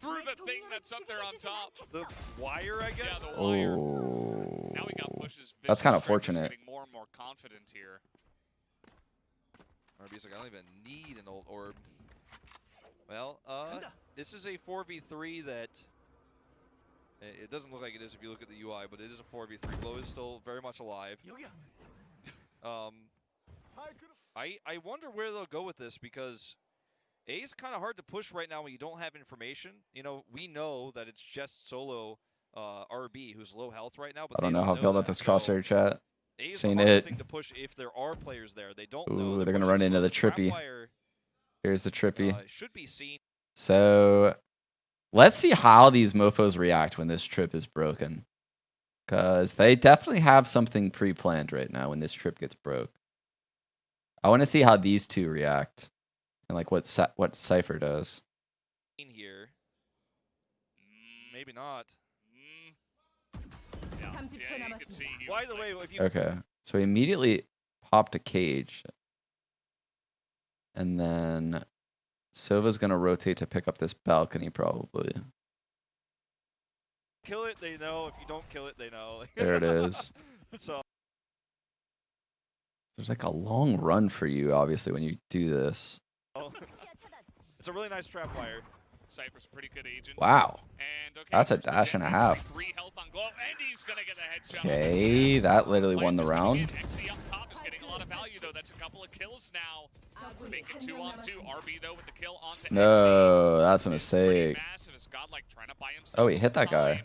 through the thing that's up there on top. The wire, I guess. Yeah, the wire. Oh. Now we got pushes. That's Vision kinda Strikers fortunate. Getting more and more confident here. RB's like, I don't even need an old orb. Well, this is a 4v3 that it doesn't look like it is if you look at the UI, but it is a 4v3. Glow is still very much alive. I wonder where they'll go with this because A is kind of hard to push right now when you don't have information. You know, we know that it's just solo RB who's low health right now. But I don't they know how I feel about that. this So crosshair chat. A is Seen the harder it. thing to push if there are players there. They don't know. Ooh, they're gonna run into the Trippy. Here's the Trippy. Should be seen. So let's see how these mofos react when this trip is broken. Because they definitely have something pre-planned right now when this trip gets broke. I want to see how these two react. And like what Cypher does. Here. Maybe not. Yeah, you can see. he By was the like- way, if you Okay. So he immediately popped a cage. And then Sova's going to rotate to pick up this balcony probably. kill it, they know. If you don't kill it, they know. There it is. So There's like a long run for you, obviously, when you do this. it's a really nice trap wire. Cypher's a pretty good agent. Wow. And okay, That's a there's the dash and a Jet, half. actually 3 health on Glow, and he's gonna get the headshot. Okay, that literally won the Life is gonna round. get XC up top is getting a lot of value though. That's a couple of kills now to make it 2-on-2. RB though with the kill onto No, that's a XC. It's pretty mistake. massive as Godlike trying to buy himself Oh, he some hit that guy. time.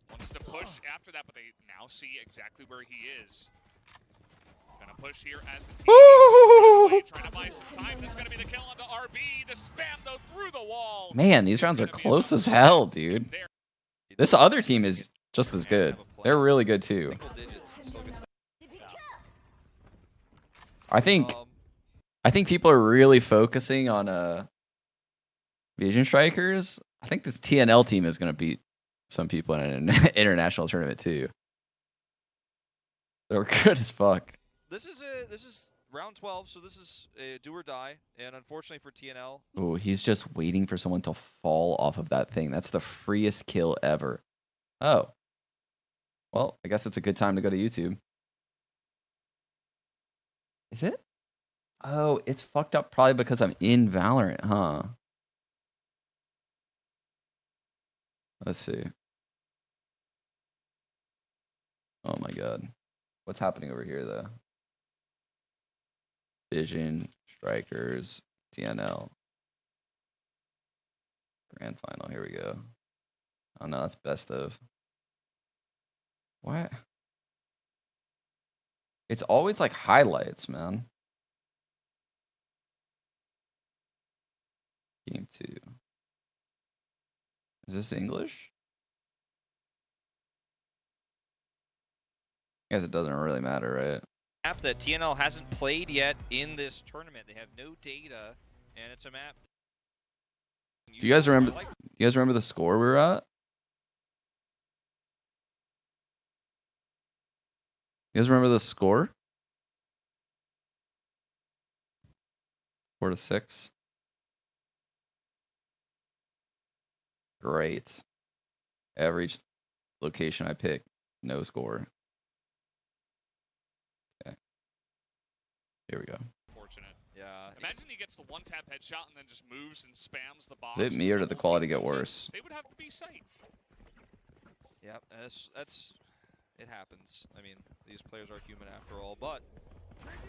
Wants to push after that, but they now see exactly where he is. Gonna push here as it's Woo! trying to buy some time. That's gonna be the kill onto RB. The spam though through the wall. Man, these rounds are close as hell, dude. There. This other team is just as good. They're really good too. Single digits. Still gets I think that. people are really focusing on Vision Strikers. I think this TNL team is going to beat some people in an international tournament too. They're good as fuck. This is round 12, so this is a do or die, and unfortunately for TNL. Oh, he's just waiting for someone to fall off of that thing. That's the freest kill ever. Oh. Well, I guess it's a good time to go to YouTube. Is it? Oh, it's fucked up probably because I'm in Valorant, huh? Let's see. Oh my god. What's happening over here, though? Vision, Strikers, TNL. Grand Final, here we go. Oh no, that's best of. What? It's always like highlights, man. Game 2. Is this English? I guess it doesn't really matter, right? Map that TNL hasn't played yet in this tournament. They have no data, and it's a map. Do you guys remember? You guys remember the score we were at? You guys remember the score? 4-6. Great. Every location I pick, no score. Okay. Here we go. Fortunate. Yeah. Imagine he gets the one-tap headshot and then just moves and spams the box. Is it me or did the whole quality team get moves in. worse? They would have to be sight. Yep, that's it happens. I mean, these players are human after all, but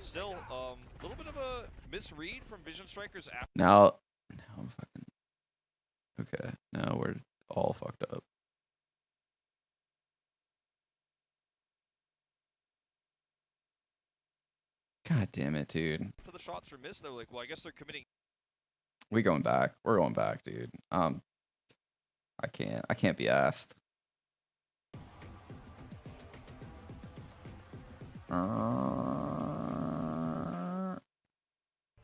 still, a little bit of a misread from Vision Strikers after. Now I'm fucking. Okay, now we're all fucked up. God damn it, dude. For the shots are missed, they're like, well, I guess they're committing. We going back. We're going back, dude. I can't be asked.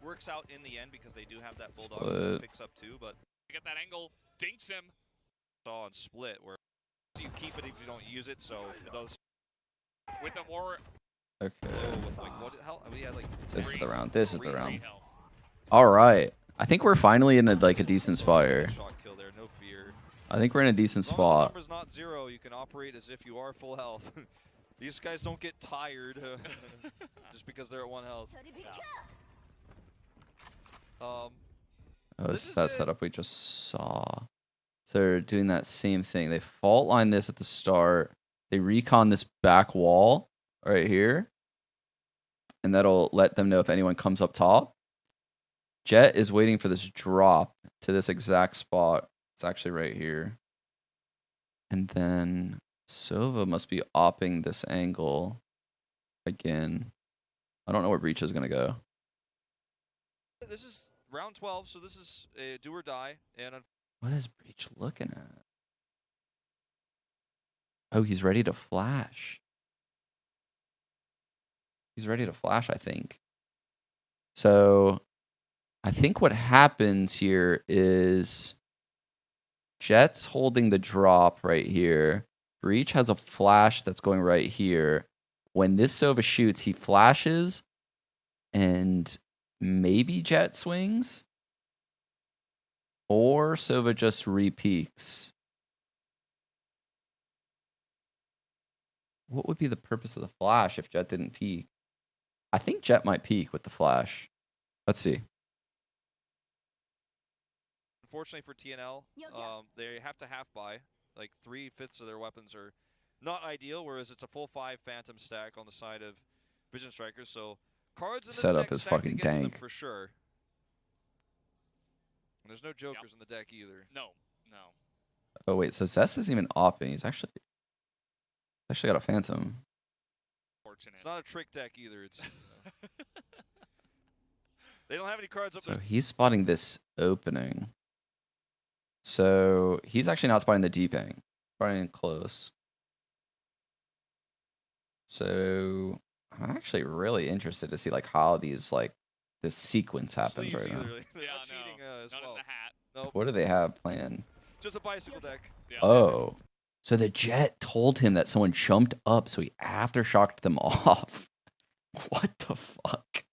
Works out in the end because they do have that bulldog Split. that picks up too, but Get that angle, dinks him. saw on split where you keep it if you don't use it, so it does. With a more Okay. With like what? How we had like. This is three- the round. This is three the round. health. All right. I think we're finally in a decent spot here. Shot kill there, no fear. I think we're in a decent As long as the spot. number's not 0, you can operate as if you are full health. These guys don't get tired just because they're at 1 health. Oh, This this is is that it. setup we just saw. So they're doing that same thing. They fault line this at the start. They recon this back wall right here. And that'll let them know if anyone comes up top. Jet is waiting for this drop to this exact spot. It's actually right here. And then Sova must be opping this angle again. I don't know where Breach is going to go. This is round 12, so this is a do or die. And What is Breach looking at? Oh, he's ready to flash. He's ready to flash, I think. So I think what happens here is Jet's holding the drop right here. Breach has a flash that's going right here. When this Sova shoots, he flashes and maybe Jet swings. Or Sova just re-peeks. What would be the purpose of the flash if Jet didn't peek? I think Jet might peek with the flash. Let's see. unfortunately for TNL, they have to half buy. Like 3/5 of their weapons are not ideal, whereas it's a full 5 Phantom stack on the side of Vision Strikers. So cards in this Setup deck is stacked fucking against them dank. for sure. And there's no jokers in the deck either. No. Oh wait, so Zest isn't even opping. He's actually got a Phantom. Fortunate. It's not a trick deck either. It's they don't have any cards up So there. he's spotting this opening. So he's actually not spotting the deeping. Spotting close. So I'm actually really interested to see like how these like this sequence happens Sleeves right now. either. They're Yeah, not cheating as Not well. in the hat. Nope. What do they have planned? Just a bicycle deck. Yeah. Oh. So the Jet told him that someone jumped up, so he aftershocked them off. What the fuck?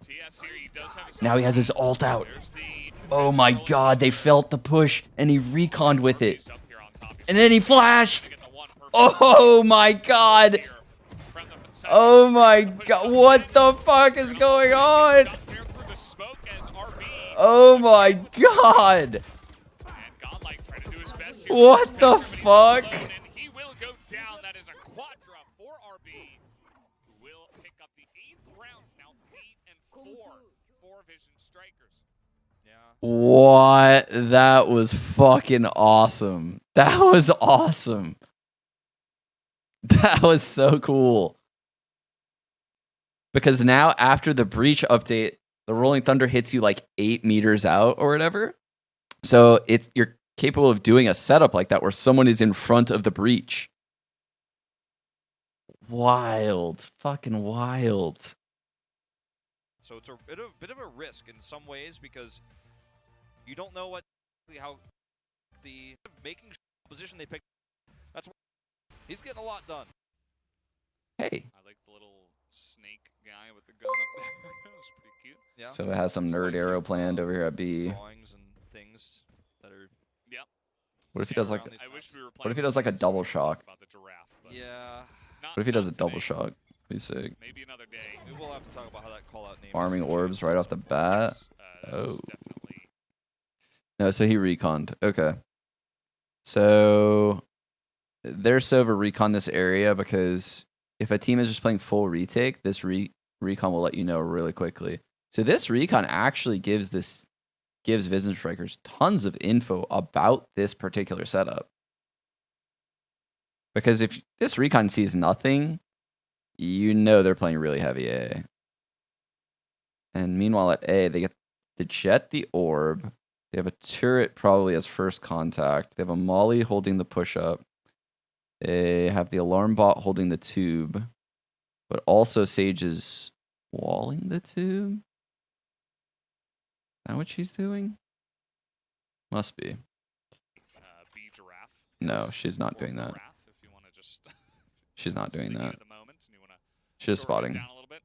TS here, he does have his Now he has his ult out. There's the Oh my rolling god, they thunder. felt the push, and he reconned with it. He's up here on top. He's And then he trying flashed! to get the one perfect Oh my god! here from the side. Oh my Push god, up what in. the fuck is going on? Shot there through the smoke as RB. Oh my god! And Godlike trying to do his best here. What the Spectre, but he's all fuck? alone, and he will go down. That is a quadra for RB, who will pick up the 8th rounds now, 8 and 4 for Vision Strikers. Yeah. What? That was fucking awesome. That was awesome. That was so cool. Because now, after the breach update, the Rolling Thunder hits you like 8 meters out or whatever. So you're capable of doing a setup like that where someone is in front of the breach. Wild. Fucking wild. So it's a bit of a risk in some ways because you don't know how the making position they picked. That's why he's getting a lot done. Hey. I like the little snake guy with the gun up there. That was pretty cute. Yeah. So it has some It's nerd quite arrow cute, planned over here at B. drawings and things that are. Yep. What if he does like around these I wish we were What if he playing does like a this double game shock? about the giraffe, but Yeah. not- What if he does a not double today. shock? Be sick. Maybe another day. We will have to talk about how that call out name. Farming orbs right off the bat. Yes, that was Oh. definitely No, so he reconned. Okay. So they're Sova recon this area because if a team is just playing full retake, this recon will let you know really quickly. So this recon actually gives Vision Strikers tons of info about this particular setup. Because if this recon sees nothing, you know they're playing really heavy A. And meanwhile at A, they get the Jet, the Orb. They have a turret probably as first contact. They have a Molly holding the push-up. They have the alarm bot holding the tube. But also Sage is walling the tube? Is that what she's doing? Must be. B giraffe. No, she's not Or doing that. giraffe, if you want to just She's not doing speaking that. of the moment, and you want to She's shorten it spotting. down a little bit.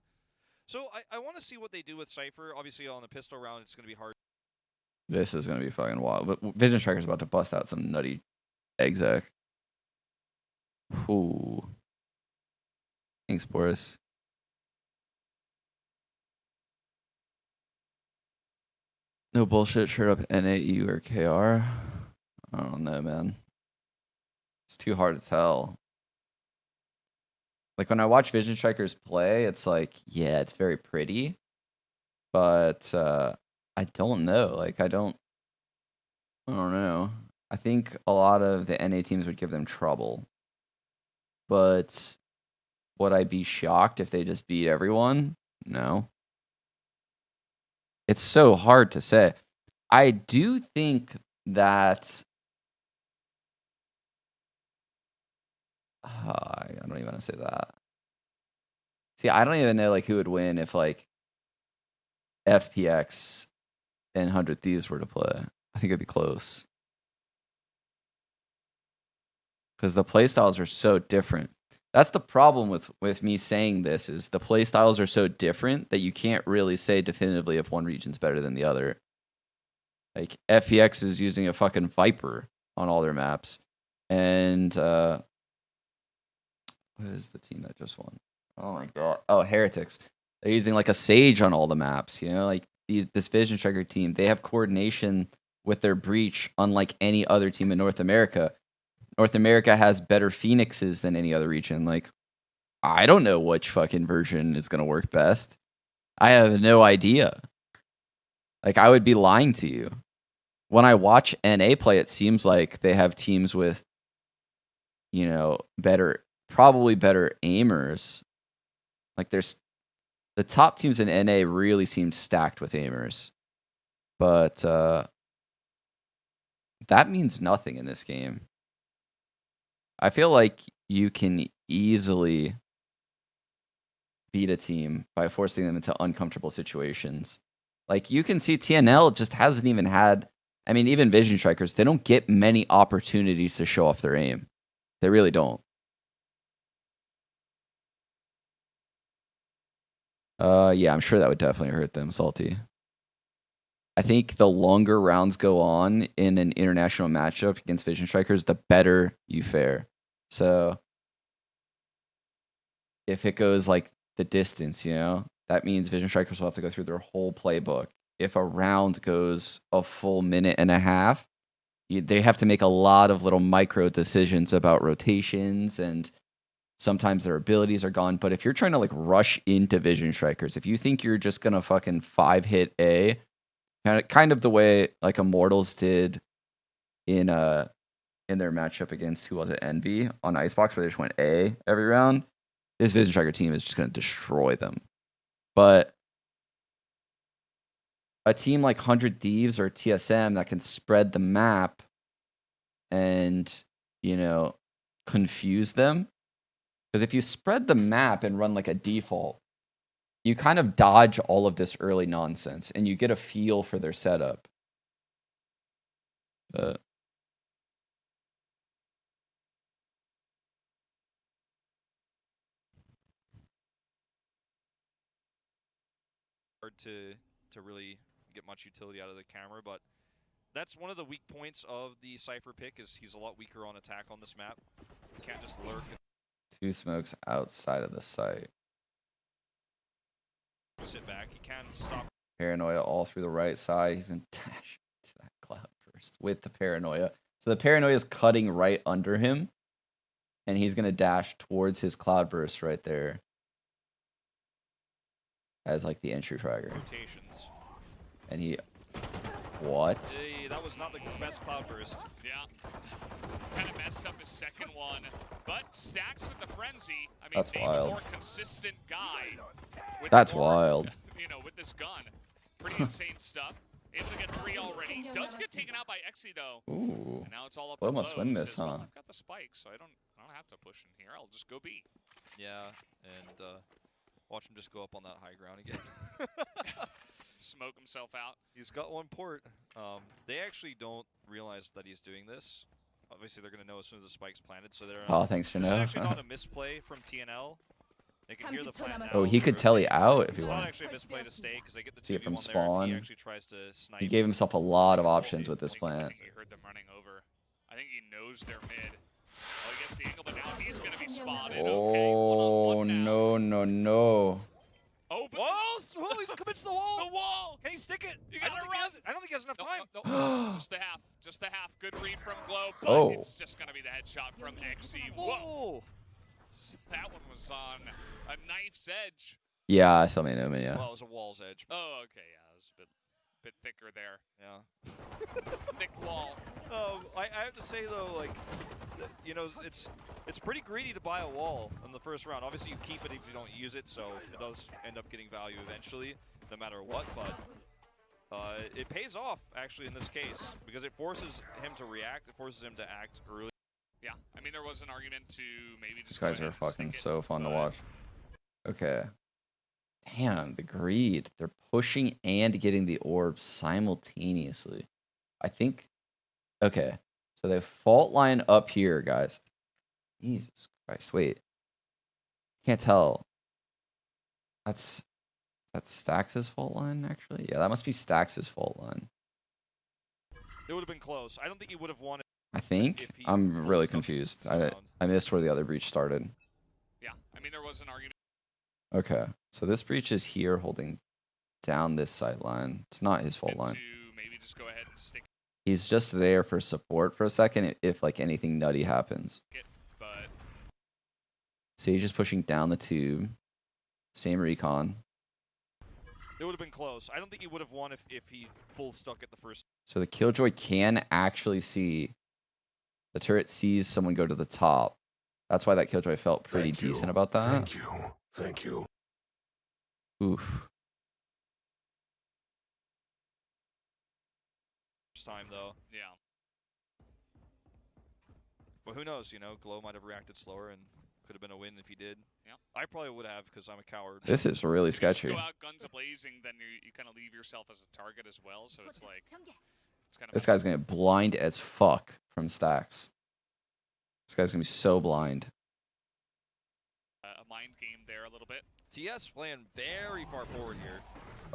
So I want to see what they do with Cypher. Obviously on the pistol round, it's going to be hard. This is going to be fucking wild. But Vision Striker's about to bust out some nutty exec. Ooh. Thanks, Boris. No bullshit, shirt up NAU or KR. I don't know, man. It's too hard to tell. Like when I watch Vision Strikers play, it's like, yeah, it's very pretty. But I don't know. Like I don't know. I think a lot of the NA teams would give them trouble. But would I be shocked if they just beat everyone? No. It's so hard to say. I do think that I don't even want to say that. See, I don't even know like who would win if like FPX and 100 Thieves were to play. I think it'd be close. Because the playstyles are so different. That's the problem with me saying this is the playstyles are so different that you can't really say definitively if one region's better than the other. Like FPX is using a fucking Viper on all their maps. And what is the team that just won? Oh my god. Oh, Heretics. They're using like a Sage on all the maps, you know? Like this Vision Striker team, they have coordination with their breach unlike any other team in North America. North America has better Phoenixes than any other region. Like, I don't know which fucking version is going to work best. I have no idea. Like, I would be lying to you. When I watch NA play, it seems like they have teams with, you know, probably better aimers. Like, the top teams in NA really seem stacked with aimers. But that means nothing in this game. I feel like you can easily beat a team by forcing them into uncomfortable situations. Like you can see TNL just hasn't even had I mean, even Vision Strikers, they don't get many opportunities to show off their aim. They really don't. Yeah, I'm sure that would definitely hurt them, Salty. I think the longer rounds go on in an international matchup against Vision Strikers, the better you fare. So if it goes like the distance, you know, that means Vision Strikers will have to go through their whole playbook. If a round goes a full minute and a half, they have to make a lot of little micro decisions about rotations, and sometimes their abilities are gone. But if you're trying to like rush into Vision Strikers, if you think you're just gonna fucking 5-hit A, kind of the way like Immortals did in their matchup against, who was it, Envy on ICEBOX, where they just went A every round, this Vision Striker team is just gonna destroy them. But a team like 100 Thieves or TSM that can spread the map and, you know, confuse them. Because if you spread the map and run like a default, you kind of dodge all of this early nonsense and you get a feel for their setup. Hard to really get much utility out of the camera, but that's one of the weak points of the Cypher pick, is he's a lot weaker on attack on this map. He can't just lurk. 2 smokes outside of the site. Sit back. He can stop. Paranoia all through the right side. He's going to dash to that cloud first with the Paranoia. So the Paranoia is cutting right under him, and he's going to dash towards his Cloudburst right there as like the entry fragger. Rotations. And he... What? Hey, that was not the best Cloudburst. Yeah. Kind of messed up his second one. But Stacks with the Frenzy. I mean, That's being wild. a more consistent guy. With That's more, wild. You know, with this gun. Pretty insane stuff. Able to get 3 already. Does get taken out by Exy though. Ooh. And now it's all up Well, to must Lowe, win who this, says, well, huh? I've got the spike, so I don't have to push in here. I'll just go B. Yeah, and watch him just go up on that high ground again. Smoke himself out. He's got one port. They actually don't realize that he's doing this. Obviously, they're going to know as soon as the spike's planted, so they're... Oh, thanks for This is knowing. actually not a misplay from TNL. They can hear the plant now. Oh, he could telly out if he It's not wanted. actually a misplay to stay, because they get the See it from 2v1 there, and spawn. he actually tries to snipe. He gave himself a lot of options with this I plant. think he heard them running over. I think he knows they're mid. Oh, he gets the angle, but now he's going to be spotted. Oh, okay, no, no, no. Oh, but Walls! Oh, he's committed to the wall! the wall! Can he stick it? You I gotta don't, think he run. has, I don't think he has enough No, time. no, just the half. Just the half. Good read from Glow, but Oh. it's just going to be the headshot from Exy. Whoa. Whoa! That one was on a knife's edge. Yeah, I saw my Omen, yeah. Well, it was a wall's edge. Oh, okay, yeah, it was a bit thicker there. Yeah. Thick wall. I have to say though, like, you know, it's pretty greedy to buy a wall in the first round. Obviously, you keep it if you don't use it, so it does end up getting value eventually, no matter what. But it pays off actually in this case because it forces him to react. It forces him to act early. Yeah, I mean, there was an argument to maybe These just go guys ahead are and fucking stick it, so fun to but watch. Okay. Damn, the greed. They're pushing and getting the orb simultaneously. I think... Okay. So they fault line up here, guys. Jesus Christ. Wait. Can't tell. That's Stax' fault line, actually? Yeah, that must be Stax' fault line. It would have been close. I don't think he would have won it. I think. If he I'm pulled really stuff confused. this round. I missed where the other breach started. Yeah, I mean, there was an argument. Okay. So this breach is here holding down this sight line. It's not his fault line. To maybe just go ahead and stick He's just there for support for a second if like anything nutty happens. it, but Sage is pushing down the tube. Same recon. It would have been close. I don't think he would have won if he full stuck at the first. So the Killjoy can actually see. The turret sees someone go to the top. That's why that Killjoy felt pretty Thank you. decent about that. Thank you. Thank you. Oof. Time though. yeah. But who knows? You know, Glow might have reacted slower and could have been a win if he did. Yep. I probably would have because I'm a coward. This is really If you just sketchy. go out guns a blazing, then you kind of leave yourself as a target as well. So it's like It's kind of This guy's gonna be blind as fuck from stacks. This guy's gonna be so blind. a mind game there a little bit. TS playing very far forward here.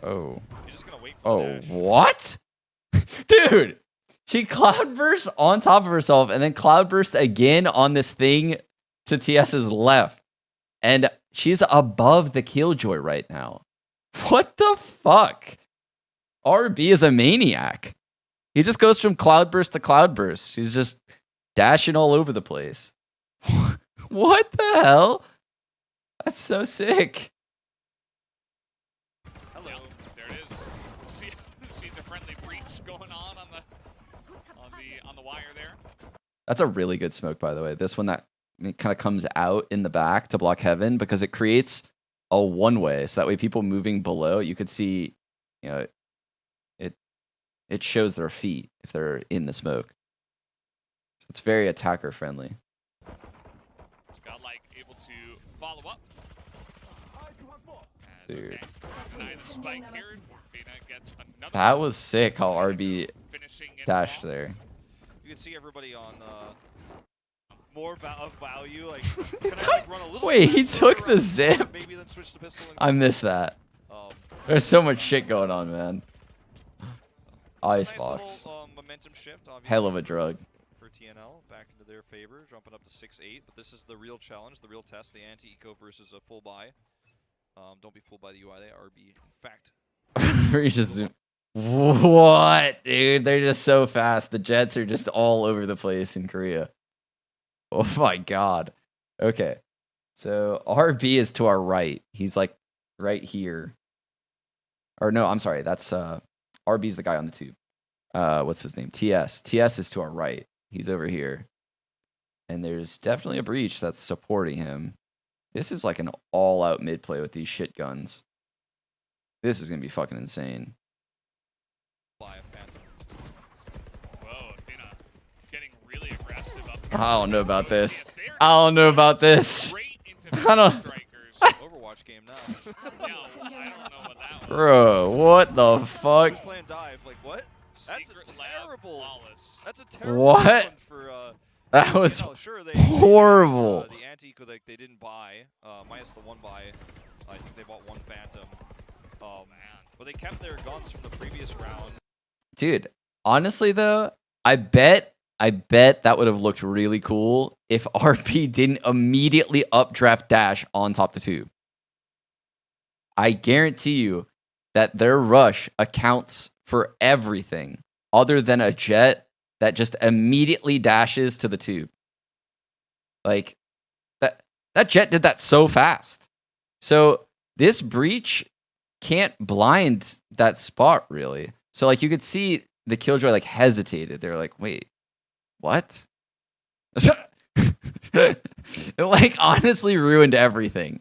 Oh. He's just gonna wait for the Oh, dash. what? Dude! She cloudburst on top of herself and then cloudburst again on this thing to TS's left. And she's above the Killjoy right now. What the fuck? RB is a maniac. He just goes from cloudburst to cloudburst. She's just dashing all over the place. What the hell? That's so sick. Hello. Yeah, there it is. Sees a friendly breach going on the wire there. That's a really good smoke, by the way. This one that kind of comes out in the back to block heaven because it creates a one-way. So that way people moving below, you could see, you know, it shows their feet if they're in the smoke. So it's very attacker friendly. Godlike able to follow up. Dude. Okay. Deny the spike here. Vina gets another That was sick how RB finishing it dashed off. there. You can see everybody on more of value. Like, can I like run a little Wait, he bit took further the around, zip? Maybe then switch to pistol. And, I missed that. There's so much shit going on, man. ICEBOX. Nice little, momentum shift, obviously. Hell of a drug. For TNL, back into their favor, jumping up to 6-8. But this is the real challenge, the real test, the anti-eco versus a full buy. Don't be fooled by the UI. They are RB. In fact, He's just what, dude? They're just so fast. The Jets are just all over the place in Korea. Oh my god. Okay. So RB is to our right. He's like right here. Or no, I'm sorry. That's RB's the guy on the tube. What's his name? TS. TS is to our right. He's over here. And there's definitely a breach that's supporting him. This is like an all-out mid-play with these shit guns. This is going to be fucking insane. buy a Phantom. Whoa, Vina getting really aggressive up I don't know about this. I don't know about this. Straight into I don't- strikers. Overwatch game now. No, I don't know what that was. Bro, what the fuck? Who's playing dive? Like, what? That's Secret a lab terrible. flawless. That's a terrible What? one for That was TNL. Sure, they horrible. The anti-eco they didn't buy, minus the one buy. I think they bought one Phantom. Man. But they kept their guns from the previous round. Dude, honestly though, I bet that would have looked really cool if RP didn't immediately updraft dash on top the tube. I guarantee you that their rush accounts for everything other than a jet that just immediately dashes to the tube. Like that jet did that so fast. So this breach can't blind that spot really. So like you could see the Killjoy like hesitated. They're like, wait, what? It like honestly ruined everything.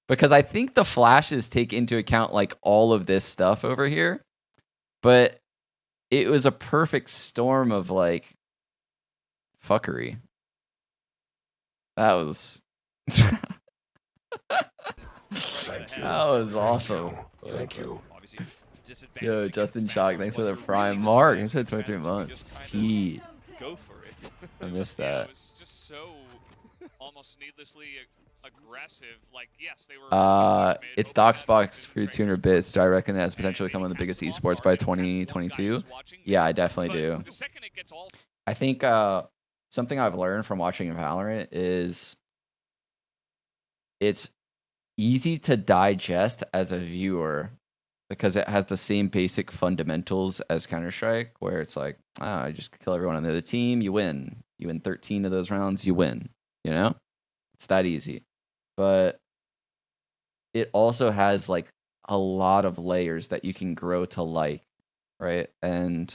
Because I think the flashes take into account like all of this stuff over here. But it was a perfect storm of like fuckery. That was Thank you. that was awesome. Thank you. Obviously, disadvantage Yo, against Justin Phantom, Shock, thanks for but the they're prime. really Mark, disadvantaged thanks for the 23 against Phantom. months. Just kinda He, go for it. I missed Yeah, that. it was just so almost needlessly aggressive. Like, yes, they were. It's DocsBox for 200 bits. Do I reckon it has potential to become one of the biggest esports by 2022? Yeah, I definitely do. The second it gets all I think something I've learned from watching Valorant is it's easy to digest as a viewer because it has the same basic fundamentals as Counter-Strike, where it's like, I just kill everyone on the other team, you win. You win 13 of those rounds, you win. You know? It's that easy. But it also has like a lot of layers that you can grow to like, right? And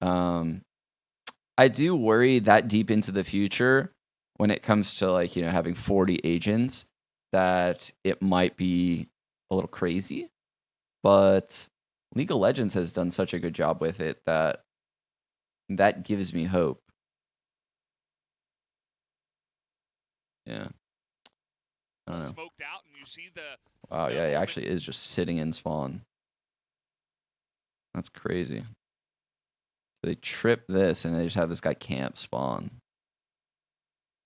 I do worry that deep into the future when it comes to like, you know, having 40 agents that it might be a little crazy. But League of Legends has done such a good job with it that gives me hope. Yeah. I don't know. smoked out, and you see the. Wow, yeah, he actually is just sitting in spawn. That's crazy. They trip this, and they just have this guy camp spawn.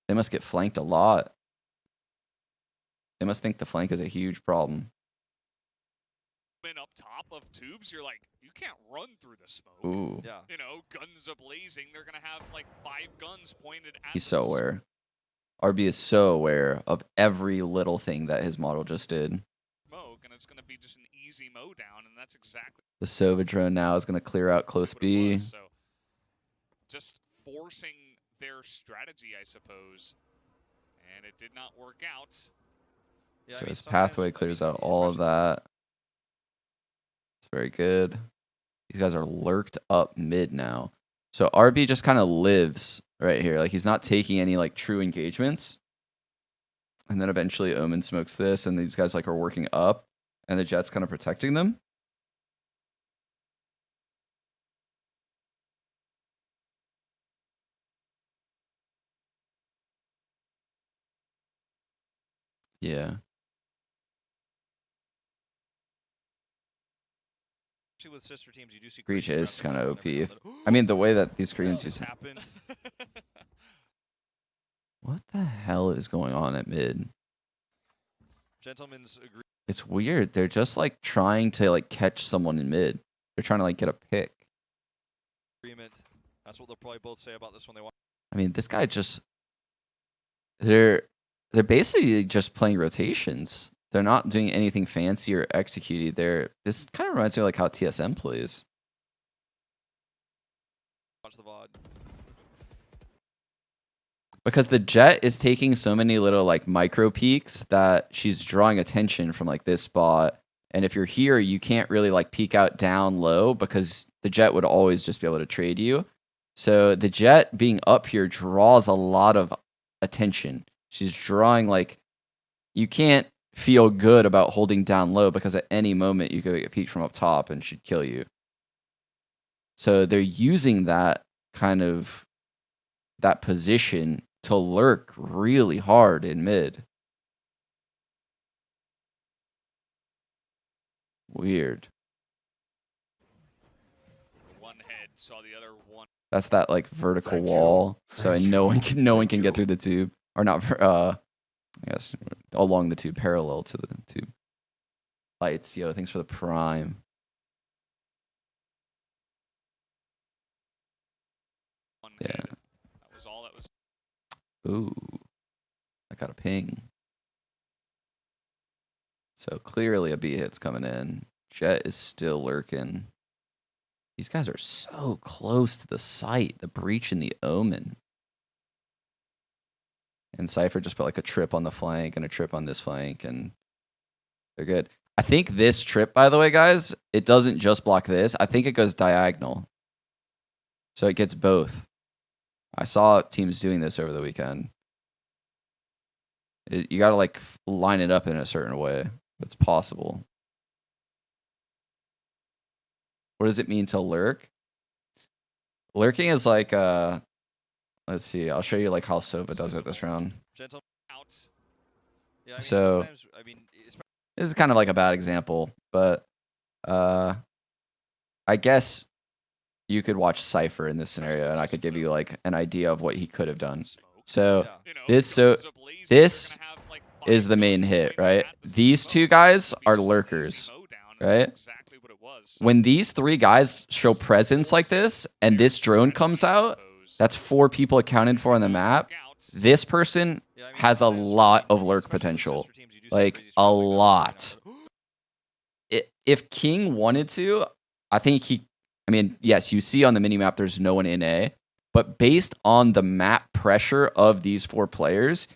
They must get flanked a lot. They must think the flank is a huge problem. Up top of tubes, you're like, you can't run through the smoke. Ooh. Yeah. You know, guns ablazing. They're gonna have like 5 guns pointed at. He's so aware. RB is so aware of every little thing that his model just did. Smoke, and it's gonna be just an easy mow down, and that's exactly. The Sova drone now is going to clear out close what it B. was, so just forcing their strategy, I suppose, and it did not work out. Yeah, I So mean, his sometimes, pathway I clears mean, out all of especially- that. It's very good. These guys are lurked up mid now. So RB just kind of lives right here. Like he's not taking any like true engagements. And then eventually Omen smokes this, and these guys like are working up, and the Jet's kind of protecting them. Yeah. With sister teams, you do see Breach Greece is wrapping kind of around every OP. now and I mean, the way that these Koreans then. use it. Happen. What the hell is going on at mid? Gentlemen's agree. It's weird. They're just like trying to like catch someone in mid. They're trying to like get a pick. Agreement. That's what they'll probably both say about this when they want. I mean, this guy just they're basically just playing rotations. They're not doing anything fancy or executing. This kind of reminds me of like how TSM plays. Watch the VOD. Because the Jet is taking so many little like micro peeks that she's drawing attention from like this spot. And if you're here, you can't really like peek out down low because the Jet would always just be able to trade you. So the Jet being up here draws a lot of attention. She's drawing like you can't feel good about holding down low because at any moment you could get peeked from up top and she'd kill you. So they're using that kind of that position to lurk really hard in mid. Weird. One head saw the other one. That's that like vertical Thank you. wall. So Thank no you. one can Thank get you. through the tube. Or not I guess along the tube, parallel to the tube. Lights, yo, thanks for the prime. One Yeah. head. That was all that was. Ooh. I got a ping. So clearly a B hit's coming in. Jet is still lurking. These guys are so close to the site. The breach and the omen. And Cypher just put like a trip on the flank and a trip on this flank, and they're good. I think this trip, by the way, guys, it doesn't just block this. I think it goes diagonal. So it gets both. I saw teams doing this over the weekend. You got to like line it up in a certain way. It's possible. What does it mean to lurk? Lurking is like, let's see. I'll show you like how Sova does it this round. Gentlemen. Out. Yeah, I mean, So- sometimes, I mean, This is kind of like a bad example, but I guess you could watch Cypher in this scenario, and I could give you like an idea of what he could have done. Smoke. So yeah. You know, this guns ablazing, they're this gonna have, like, is 5 the main guns hit, pointed right? at the These smoke. two guys It'll be are just an easy lurkers, mow down, and right? that's exactly what it was. When these three guys show presence like this, and this drone comes out, that's 4 people accounted for on the map. This person Yeah, I mean, has a sometimes, lot of especially lurk with potential. sister teams, you do see Like, crazy a spots like that, lot. you know. If King wanted to, I think I mean, yes, you see on the minimap there's no one in A, but based on the map pressure of these 4 players,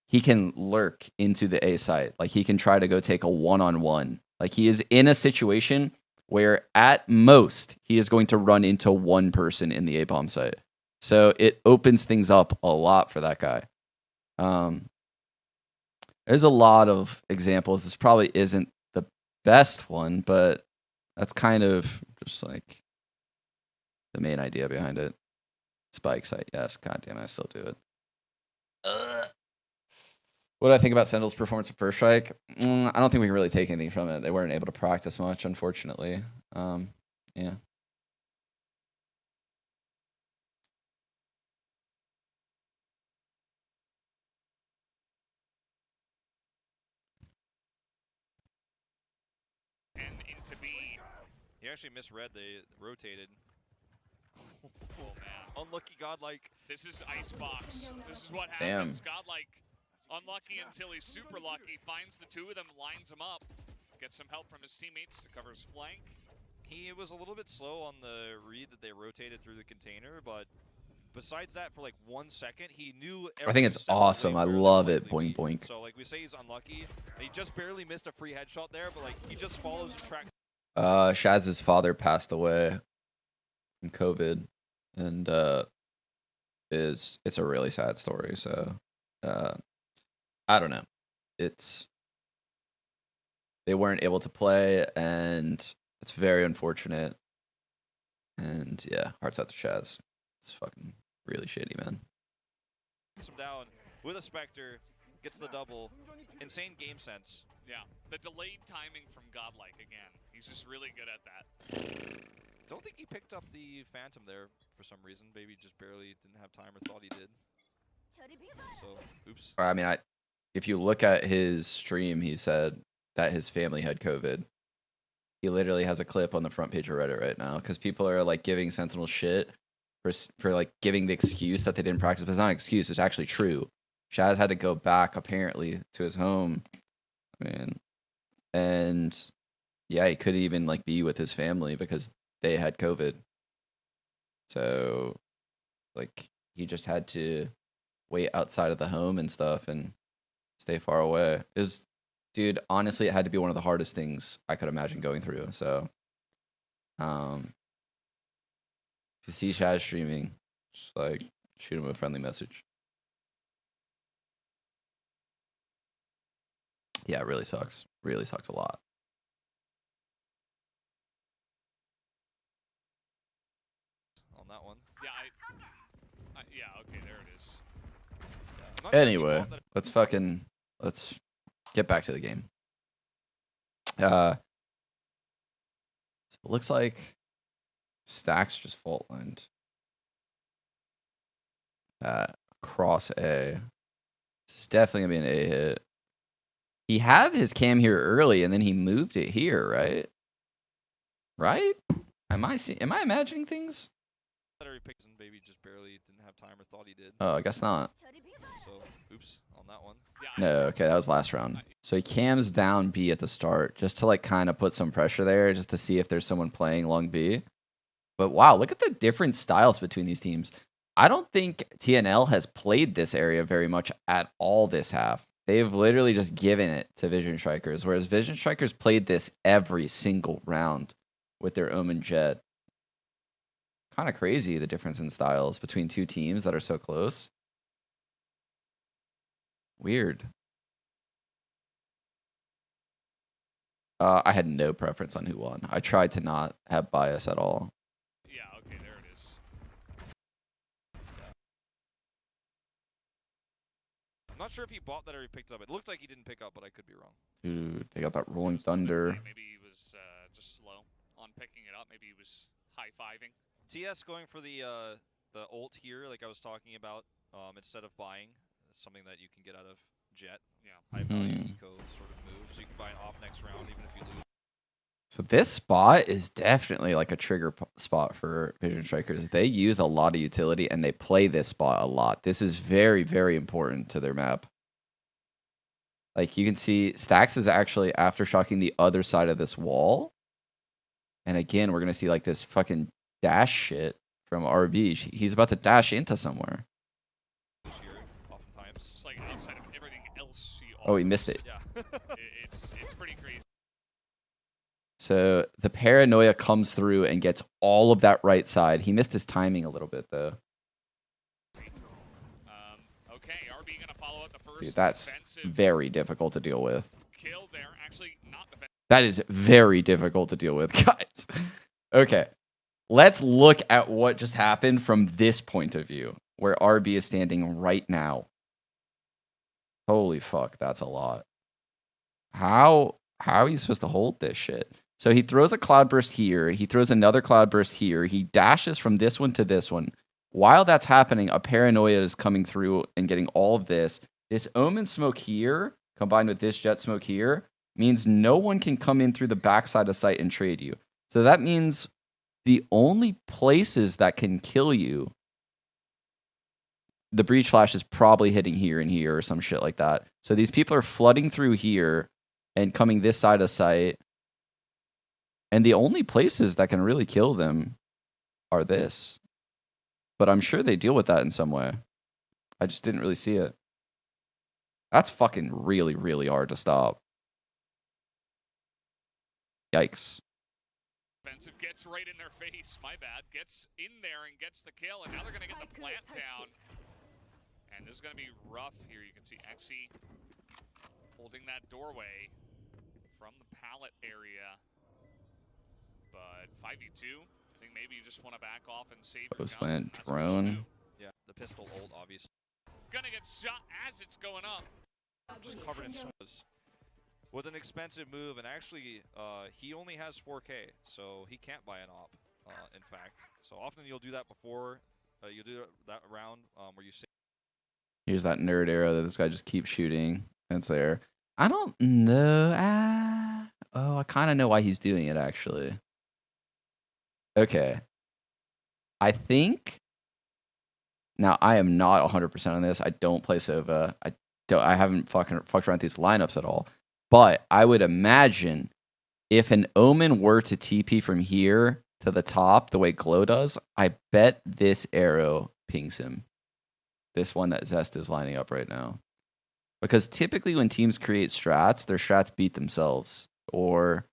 he can lurk into the A site. Like, he can try to go take a one-on-one. Like, he is in a situation where at most he is going to run into one person in the A bomb site. So it opens things up a lot for that guy. There's a lot of examples. This probably isn't the best one, but that's kind of just like the main idea behind it. Spike site, yes. God damn it, I still do it. What do I think about Sentinel's performance at First Strike? I don't think we can really take anything from it. They weren't able to practice much, unfortunately. Yeah. into B. He actually misread. They rotated. Oh man. Unlucky Godlike. This is ICEBOX. This is what Damn. happens. Godlike unlucky until he's super lucky. Finds the two of them, lines them up. Gets some help from his teammates to cover his flank. He was a little bit slow on the read that they rotated through the container, but besides that, for like 1 second, he knew. I think it's awesome. I love it. Boink boink. So like we say, he's unlucky. He just barely missed a free headshot there, but like he just follows and tracks. Shaz's father passed away from COVID, and it's a really sad story. So I don't know. They weren't able to play, and it's very unfortunate. And yeah, hearts out to Shaz. It's fucking really shitty, man. Him down with a Spectre, gets the double. Insane game sense. Yeah, the delayed timing from Godlike again. He's just really good at that. Don't think he picked up the Phantom there for some reason. Maybe just barely didn't have time or thought he did. So, oops. I mean, if you look at his stream, he said that his family had COVID. He literally has a clip on the front page of Reddit right now because people are like giving Sentinel shit for like giving the excuse that they didn't practice, but it's not an excuse. It's actually true. Shaz had to go back apparently to his home. I mean, and yeah, he couldn't even like be with his family because they had COVID. So like he just had to wait outside of the home and stuff and stay far away. Dude, honestly, it had to be one of the hardest things I could imagine going through. So, if you see Shaz streaming, just like shoot him a friendly message. Yeah, it really sucks. Really sucks a lot. On that one. Yeah, yeah, okay, there it is. Yeah, Anyway, let's get back to the game. So it looks like Stacks just fault lined across A. This is definitely gonna be an A hit. He had his cam here early and then he moved it here, right? Right? Am I imagining things? He picked and maybe just barely didn't have time or thought he did. Oh, I guess not. So, oops, on that one. Yeah, No, okay, that was last round. So he cams down B at the start just to like kind of put some pressure there, just to see if there's someone playing long B. But wow, look at the different styles between these teams. I don't think TNL has played this area very much at all this half. They've literally just given it to Vision Strikers, whereas Vision Strikers played this every single round with their Omen Jet. Kind of crazy, the difference in styles between two teams that are so close. Weird. I had no preference on who won. I tried to not have bias at all. yeah, okay, there it is. I'm not sure if he bought that or he picked up. It looked like he didn't pick up, but I could be wrong. Dude, they got that Rolling Thunder. Maybe he was just slow on picking it up. Maybe he was high-fiving. TS going for the ult here, like I was talking about, instead of buying. It's something that you can get out of Jet. Yeah. High value eco sort of move. So you can buy an off next round even if you lose. So this spot is definitely like a trigger spot for Vision Strikers. They use a lot of utility and they play this spot a lot. This is very, very important to their map. Like you can see Stacks is actually aftershocking the other side of this wall. And again, we're going to see like this fucking dash shit from RB. He's about to dash into somewhere. This year, oftentimes. Just like outside of everything else he Oh, he missed it. Yeah. It's pretty crazy. So the paranoia comes through and gets all of that right side. He missed his timing a little bit, though. Okay, RB gonna follow up the first. Dude, that's defensive very difficult to deal with. kill there. Actually, not defensive. That is very difficult to deal with, guys. Okay, let's look at what just happened from this point of view, where RB is standing right now. Holy fuck, that's a lot. How are you supposed to hold this shit? So he throws a cloudburst here. He throws another cloudburst here. He dashes from this one to this one. While that's happening, a paranoia is coming through and getting all of this. This Omen smoke here, combined with this Jet smoke here, means no one can come in through the backside of site and trade you. So that means the only places that can kill you, the breach flash is probably hitting here and here or some shit like that. So these people are flooding through here and coming this side of site. And the only places that can really kill them are this. But I'm sure they deal with that in some way. I just didn't really see it. That's fucking really, really hard to stop. Yikes. Offensive gets right in their face. My bad. Gets in there and gets the kill. And now they're going to get the plant down. And this is going to be rough here. You can see Exy holding that doorway from the pallet area. But 5v2, I think maybe you just want to back off and save your guns. Drone. Yeah, the pistol ult, obviously. Gonna get shot as it's going up. Just covered in snows. With an expensive move, and actually, he only has 4K, so he can't buy an op, in fact. So often you'll do that before, you do that round where you save. Here's that nerd arrow that this guy just keeps shooting. It's there. I don't know. Oh, I kind of know why he's doing it, actually. Okay. I think... Now, I am not 100% on this. I don't play Sova. I haven't fucked around with these lineups at all. But I would imagine if an Omen were to TP from here to the top the way Glow does, I bet this arrow pings him. This one that Zest is lining up right now. Because typically when teams create strats, their strats beat themselves. Or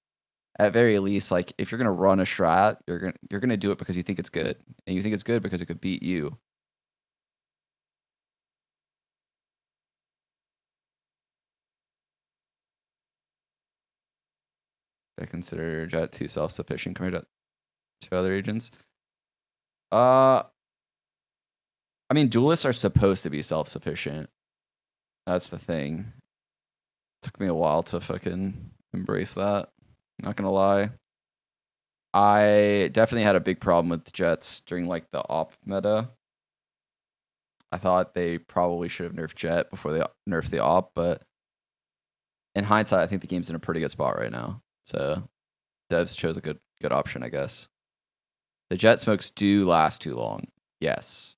at very least, like if you're gonna run a strat, you're gonna do it because you think it's good. And you think it's good because it could beat you. I consider Jet too self-sufficient compared to other agents. I mean, duelists are supposed to be self-sufficient. That's the thing. Took me a while to fucking embrace that. Not gonna lie. I definitely had a big problem with Jets during like the op meta. I thought they probably should have nerfed Jet before they nerfed the op, but in hindsight, I think the game's in a pretty good spot right now. So devs chose a good option, I guess. The Jet smokes do last too long. Yes.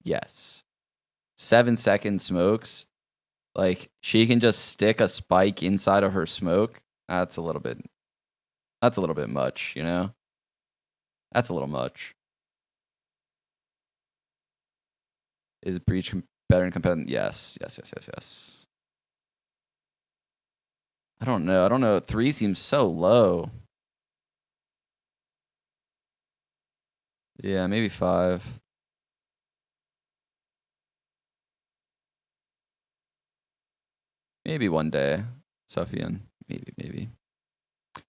Yes. 7-second smokes. Like, she can just stick a spike inside of her smoke. That's a little bit much, you know? That's a little much. Is Breach better in competitive? Yes. I don't know. 3 seems so low. Yeah, maybe 5. Maybe one day. Sophian. Maybe.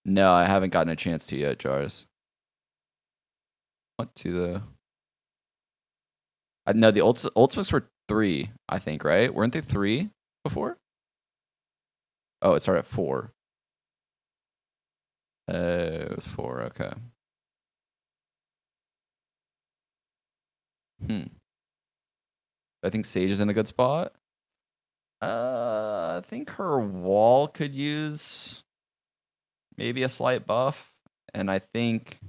No, I haven't gotten a chance to yet, Jars. Want to, though. No, the ult smokes were 3, I think, right? Weren't they 3 before? Oh, it started at 4. It was 4, okay. I think Sage is in a good spot. I think her wall could use maybe a slight buff. And I think...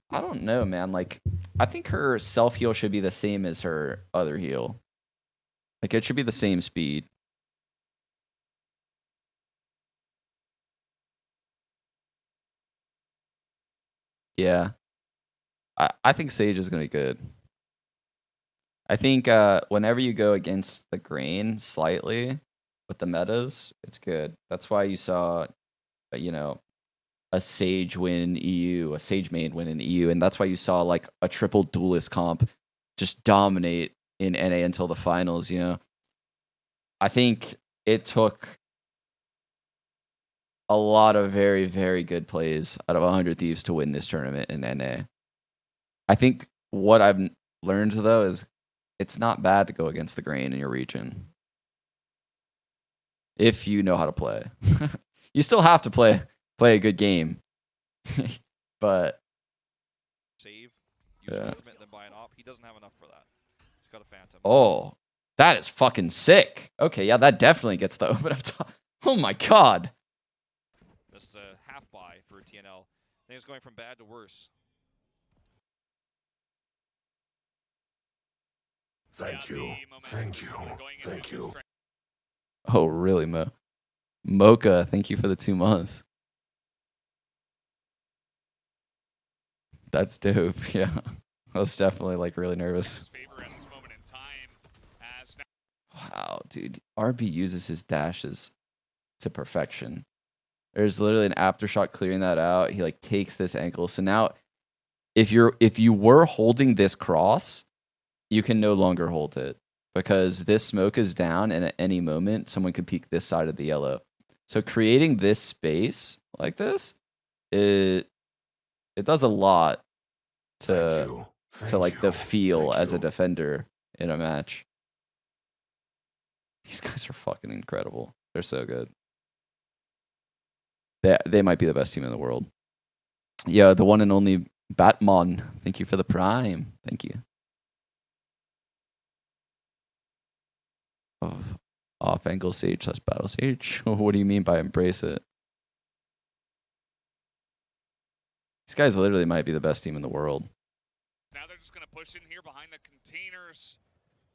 I don't know, man. Like, I think her self-heal should be the same as her other heal. Like, it should be the same speed. Yeah. I think Sage is going to be good. I think whenever you go against the grain slightly with the metas, it's good. That's why you saw, you know, a Sage win EU, a Sage main win in EU, and that's why you saw like a triple duelist comp just dominate in NA until the finals, you know. I think it took a lot of very, very good plays out of 100 Thieves to win this tournament in NA. I think what I've learned, though, is it's not bad to go against the grain in your region. If you know how to play. You still have to play a good game. But... Save, use movement, then buy an op. He doesn't have enough for that. He's got a Phantom. Oh, that is fucking sick. Okay, yeah, that definitely gets the open up top. Oh my god. This is a half buy for TNL. I think it's going from bad to worse. Thank you. Thank you. Thank you. Oh, really, Mocha, thank you for the 2 months. That's dope. Yeah. I was definitely like really nervous. Wow, dude. RB uses his dashes to perfection. There's literally an aftershock clearing that out. He like takes this angle. So now if you were holding this cross, you can no longer hold it because this smoke is down and at any moment someone could peek this side of the yellow. So creating this space like this, it does a lot to like the feel as a defender in a match. These guys are fucking incredible. They're so good. They might be the best team in the world. Yeah, the one and only Batmon. Thank you for the prime. Thank you. Off angle Sage / battle Sage. What do you mean by embrace it? These guys literally might be the best team in the world. Now they're just gonna push in here behind the containers.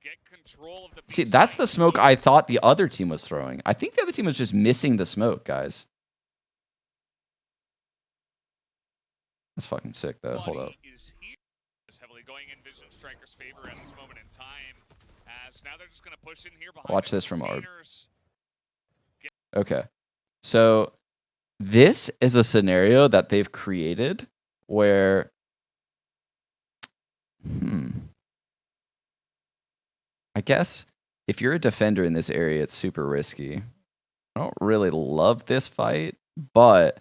Get control of the See, that's the smoke I thought the other team was throwing. I think the other team was just missing the smoke, guys. That's fucking sick, though. Hold up. Is heavily going in Vision Striker's favor at this moment in time. As now they're just gonna push in here behind. Watch this from Arb. Okay, so this is a scenario that they've created where, I guess if you're a defender in this area, it's super risky. I don't really love this fight, but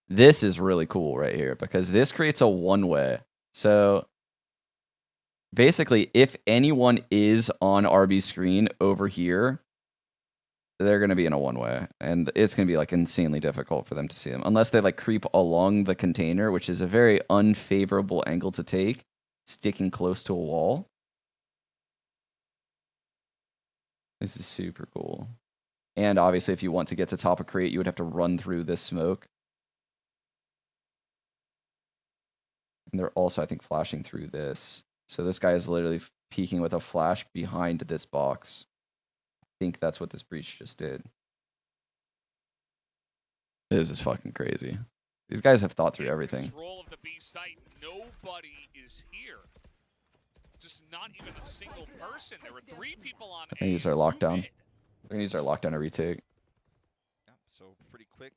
this is really cool right here because this creates a one-way. So basically, if anyone is on RB's screen over here, they're going to be in a one-way, and it's going to be like insanely difficult for them to see them unless they like creep along the container, which is a very unfavorable angle to take, sticking close to a wall. This is super cool. And obviously, if you want to get to top of crate, you would have to run through this smoke. And they're also, I think, flashing through this. So this guy is literally peeking with a flash behind this box. I think that's what this breach just did. This is fucking crazy. These guys have thought through everything. Control of the B site. Nobody is here. Just not even a single person. There were 3 people on. I think use our lockdown. We're gonna use our lockdown to retake. Yeah, so pretty quick.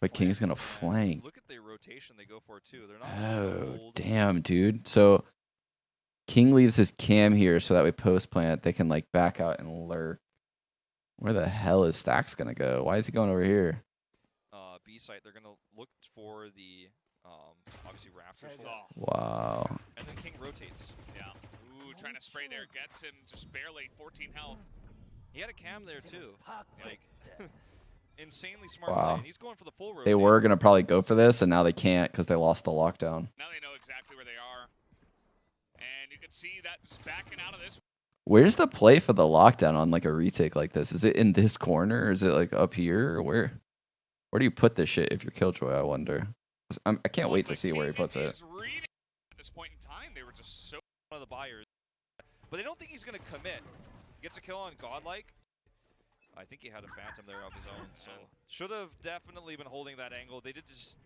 But King is gonna flank. Look at the rotation they go for too. They're not. Oh damn, dude. So King leaves his cam here so that way post plant they can like back out and lurk. Where the hell is Stacks gonna go? Why is he going over here? B site. They're gonna look for the obviously rafters. Wow. And then King rotates. Yeah. Ooh, trying to spray there. Gets him just barely 14 health. He had a cam there too. Like insanely smart Wow. play. And he's going for the full rotate. They were gonna probably go for this, and now they can't because they lost the lockdown. Now they know exactly where they are. And you can see that just backing out of this. Where's the play for the lockdown on like a retake like this? Is it in this corner or is it like up here or where? Where do you put this shit if you're Killjoy, I wonder? I can't wait to see where he puts it. At this point in time, they were just so one of the buyers. But they don't think he's going to commit. Gets a kill on Godlike. I think he had a Phantom there of his own. So should have definitely been holding that angle. They did just...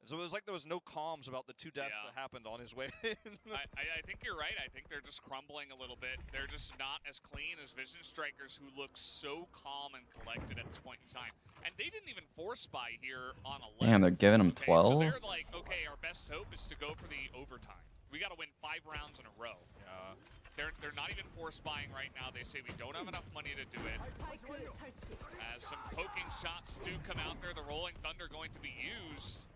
So it was like there was no comms about the 2 deaths that happened on his way in. I think you're right. I think they're just crumbling a little bit. They're just not as clean as Vision Strikers, who look so calm and collected at this point in time. And they didn't even force buy here on 11. Damn, they're giving him 12? So they're like, okay, our best hope is to go for the overtime. We got to win 5 rounds in a row. They're not even force buying right now. They say we don't have enough money to do it. As some poking shots do come out there, the Rolling Thunder going to be used.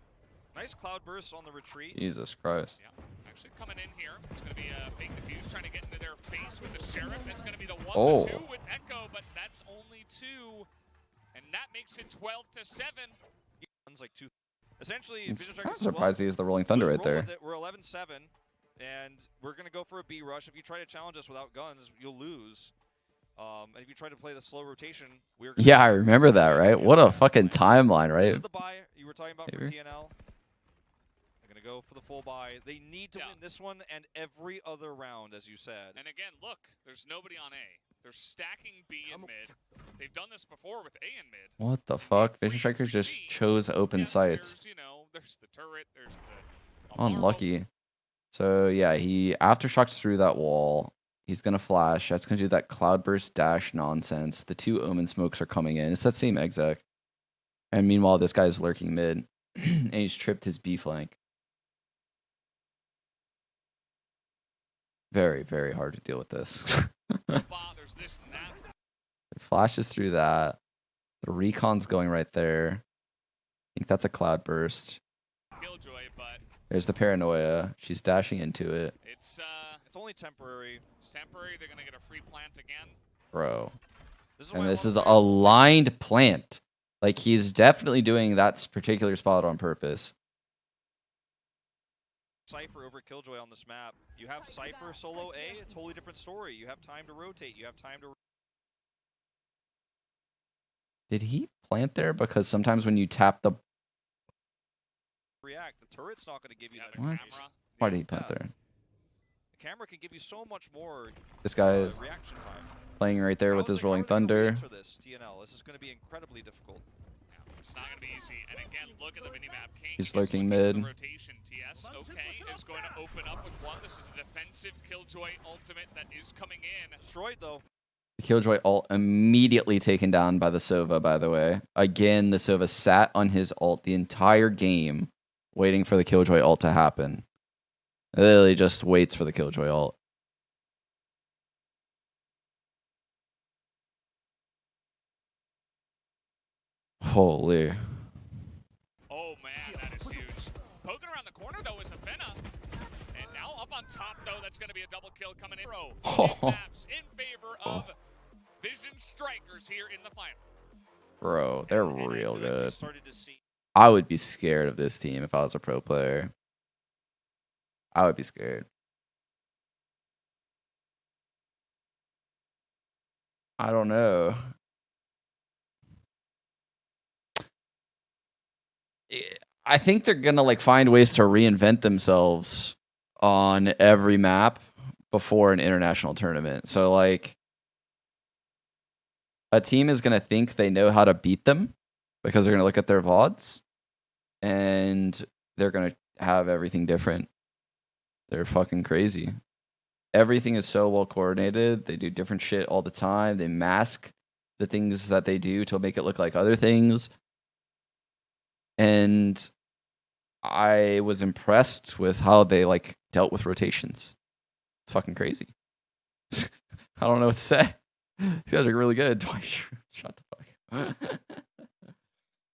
Nice cloud burst on the retreat. Jesus Christ. Yeah, actually coming in here. It's going to be a fake defuse trying to get into their face with the Sheriff. It's going to be the 1-2 with Echo, but that's only 2. And that makes it 12-7. Like 2. Essentially, I'm kind of surprised he used the Rolling Thunder right there. We're 11-7, and we're going to go for a B rush. If you try to challenge us without guns, you'll lose. And if you try to play the slow rotation, we're Yeah, I remember that, right? What a fucking timeline, This right? is the buy you were talking about for Maybe. TNL. They're gonna go for the full buy. They need to win this one and every other round, as you said. And again, look, there's nobody on A. They're stacking B and mid. They've done this before with A and mid. What the fuck? Vision Strikers just chose open sights. There's, you know, there's the turret, there's the Unlucky. So yeah, he aftershocks through that wall. He's gonna flash. That's gonna do that cloudburst dash nonsense. The 2 omen smokes are coming in. It's that same exec. And meanwhile, this guy's lurking mid, and he's tripped his B flank. Very, very hard to deal with this. There's this and that. It flashes through that. The recon's going right there. I think that's a cloudburst. Killjoy, but There's the paranoia. She's dashing into it. it's only temporary. It's temporary. They're gonna get a free plant again. Bro. Why And this a is lot a of lined plant. Like, he's definitely doing that particular spot on purpose. Cypher over Killjoy on this map. You have Cypher solo A, a totally different story. You have time to rotate. You have time to Did he plant there? Because sometimes when you tap the... react. The turret's not going to give you that. What? Camera. Why did he plant there? The camera can give you so much more This guy is reaction time. playing right there with his Rolling Thunder. This TNL. This is going to be incredibly difficult. It's not gonna be easy. And again, look at the minimap. King He's is lurking looking for mid. the rotation. TS, okay, is going to open up with one. This is a defensive Killjoy ultimate that is coming in. Destroyed though. The Killjoy ult immediately taken down by the Sova, by the way. Again, the Sova sat on his ult the entire game, waiting for the Killjoy ult to happen. Literally just waits for the Killjoy ult. Holy. Oh man, that is huge. Poking around the corner though is a Fena. And now up on top though, that's going to be a double kill coming in. Maps in favor of Vision Strikers here in the final. Bro, they're real good. Started to see. I would be scared of this team if I was a pro player. I would be scared. I don't know. I think they're gonna like find ways to reinvent themselves on every map before an international tournament. So like a team is gonna think they know how to beat them because they're gonna look at their VODs and they're gonna have everything different. They're fucking crazy. Everything is so well coordinated. They do different shit all the time. They mask the things that they do to make it look like other things. And I was impressed with how they like dealt with rotations. It's fucking crazy. I don't know what to say. These guys are really good. Shut the fuck up.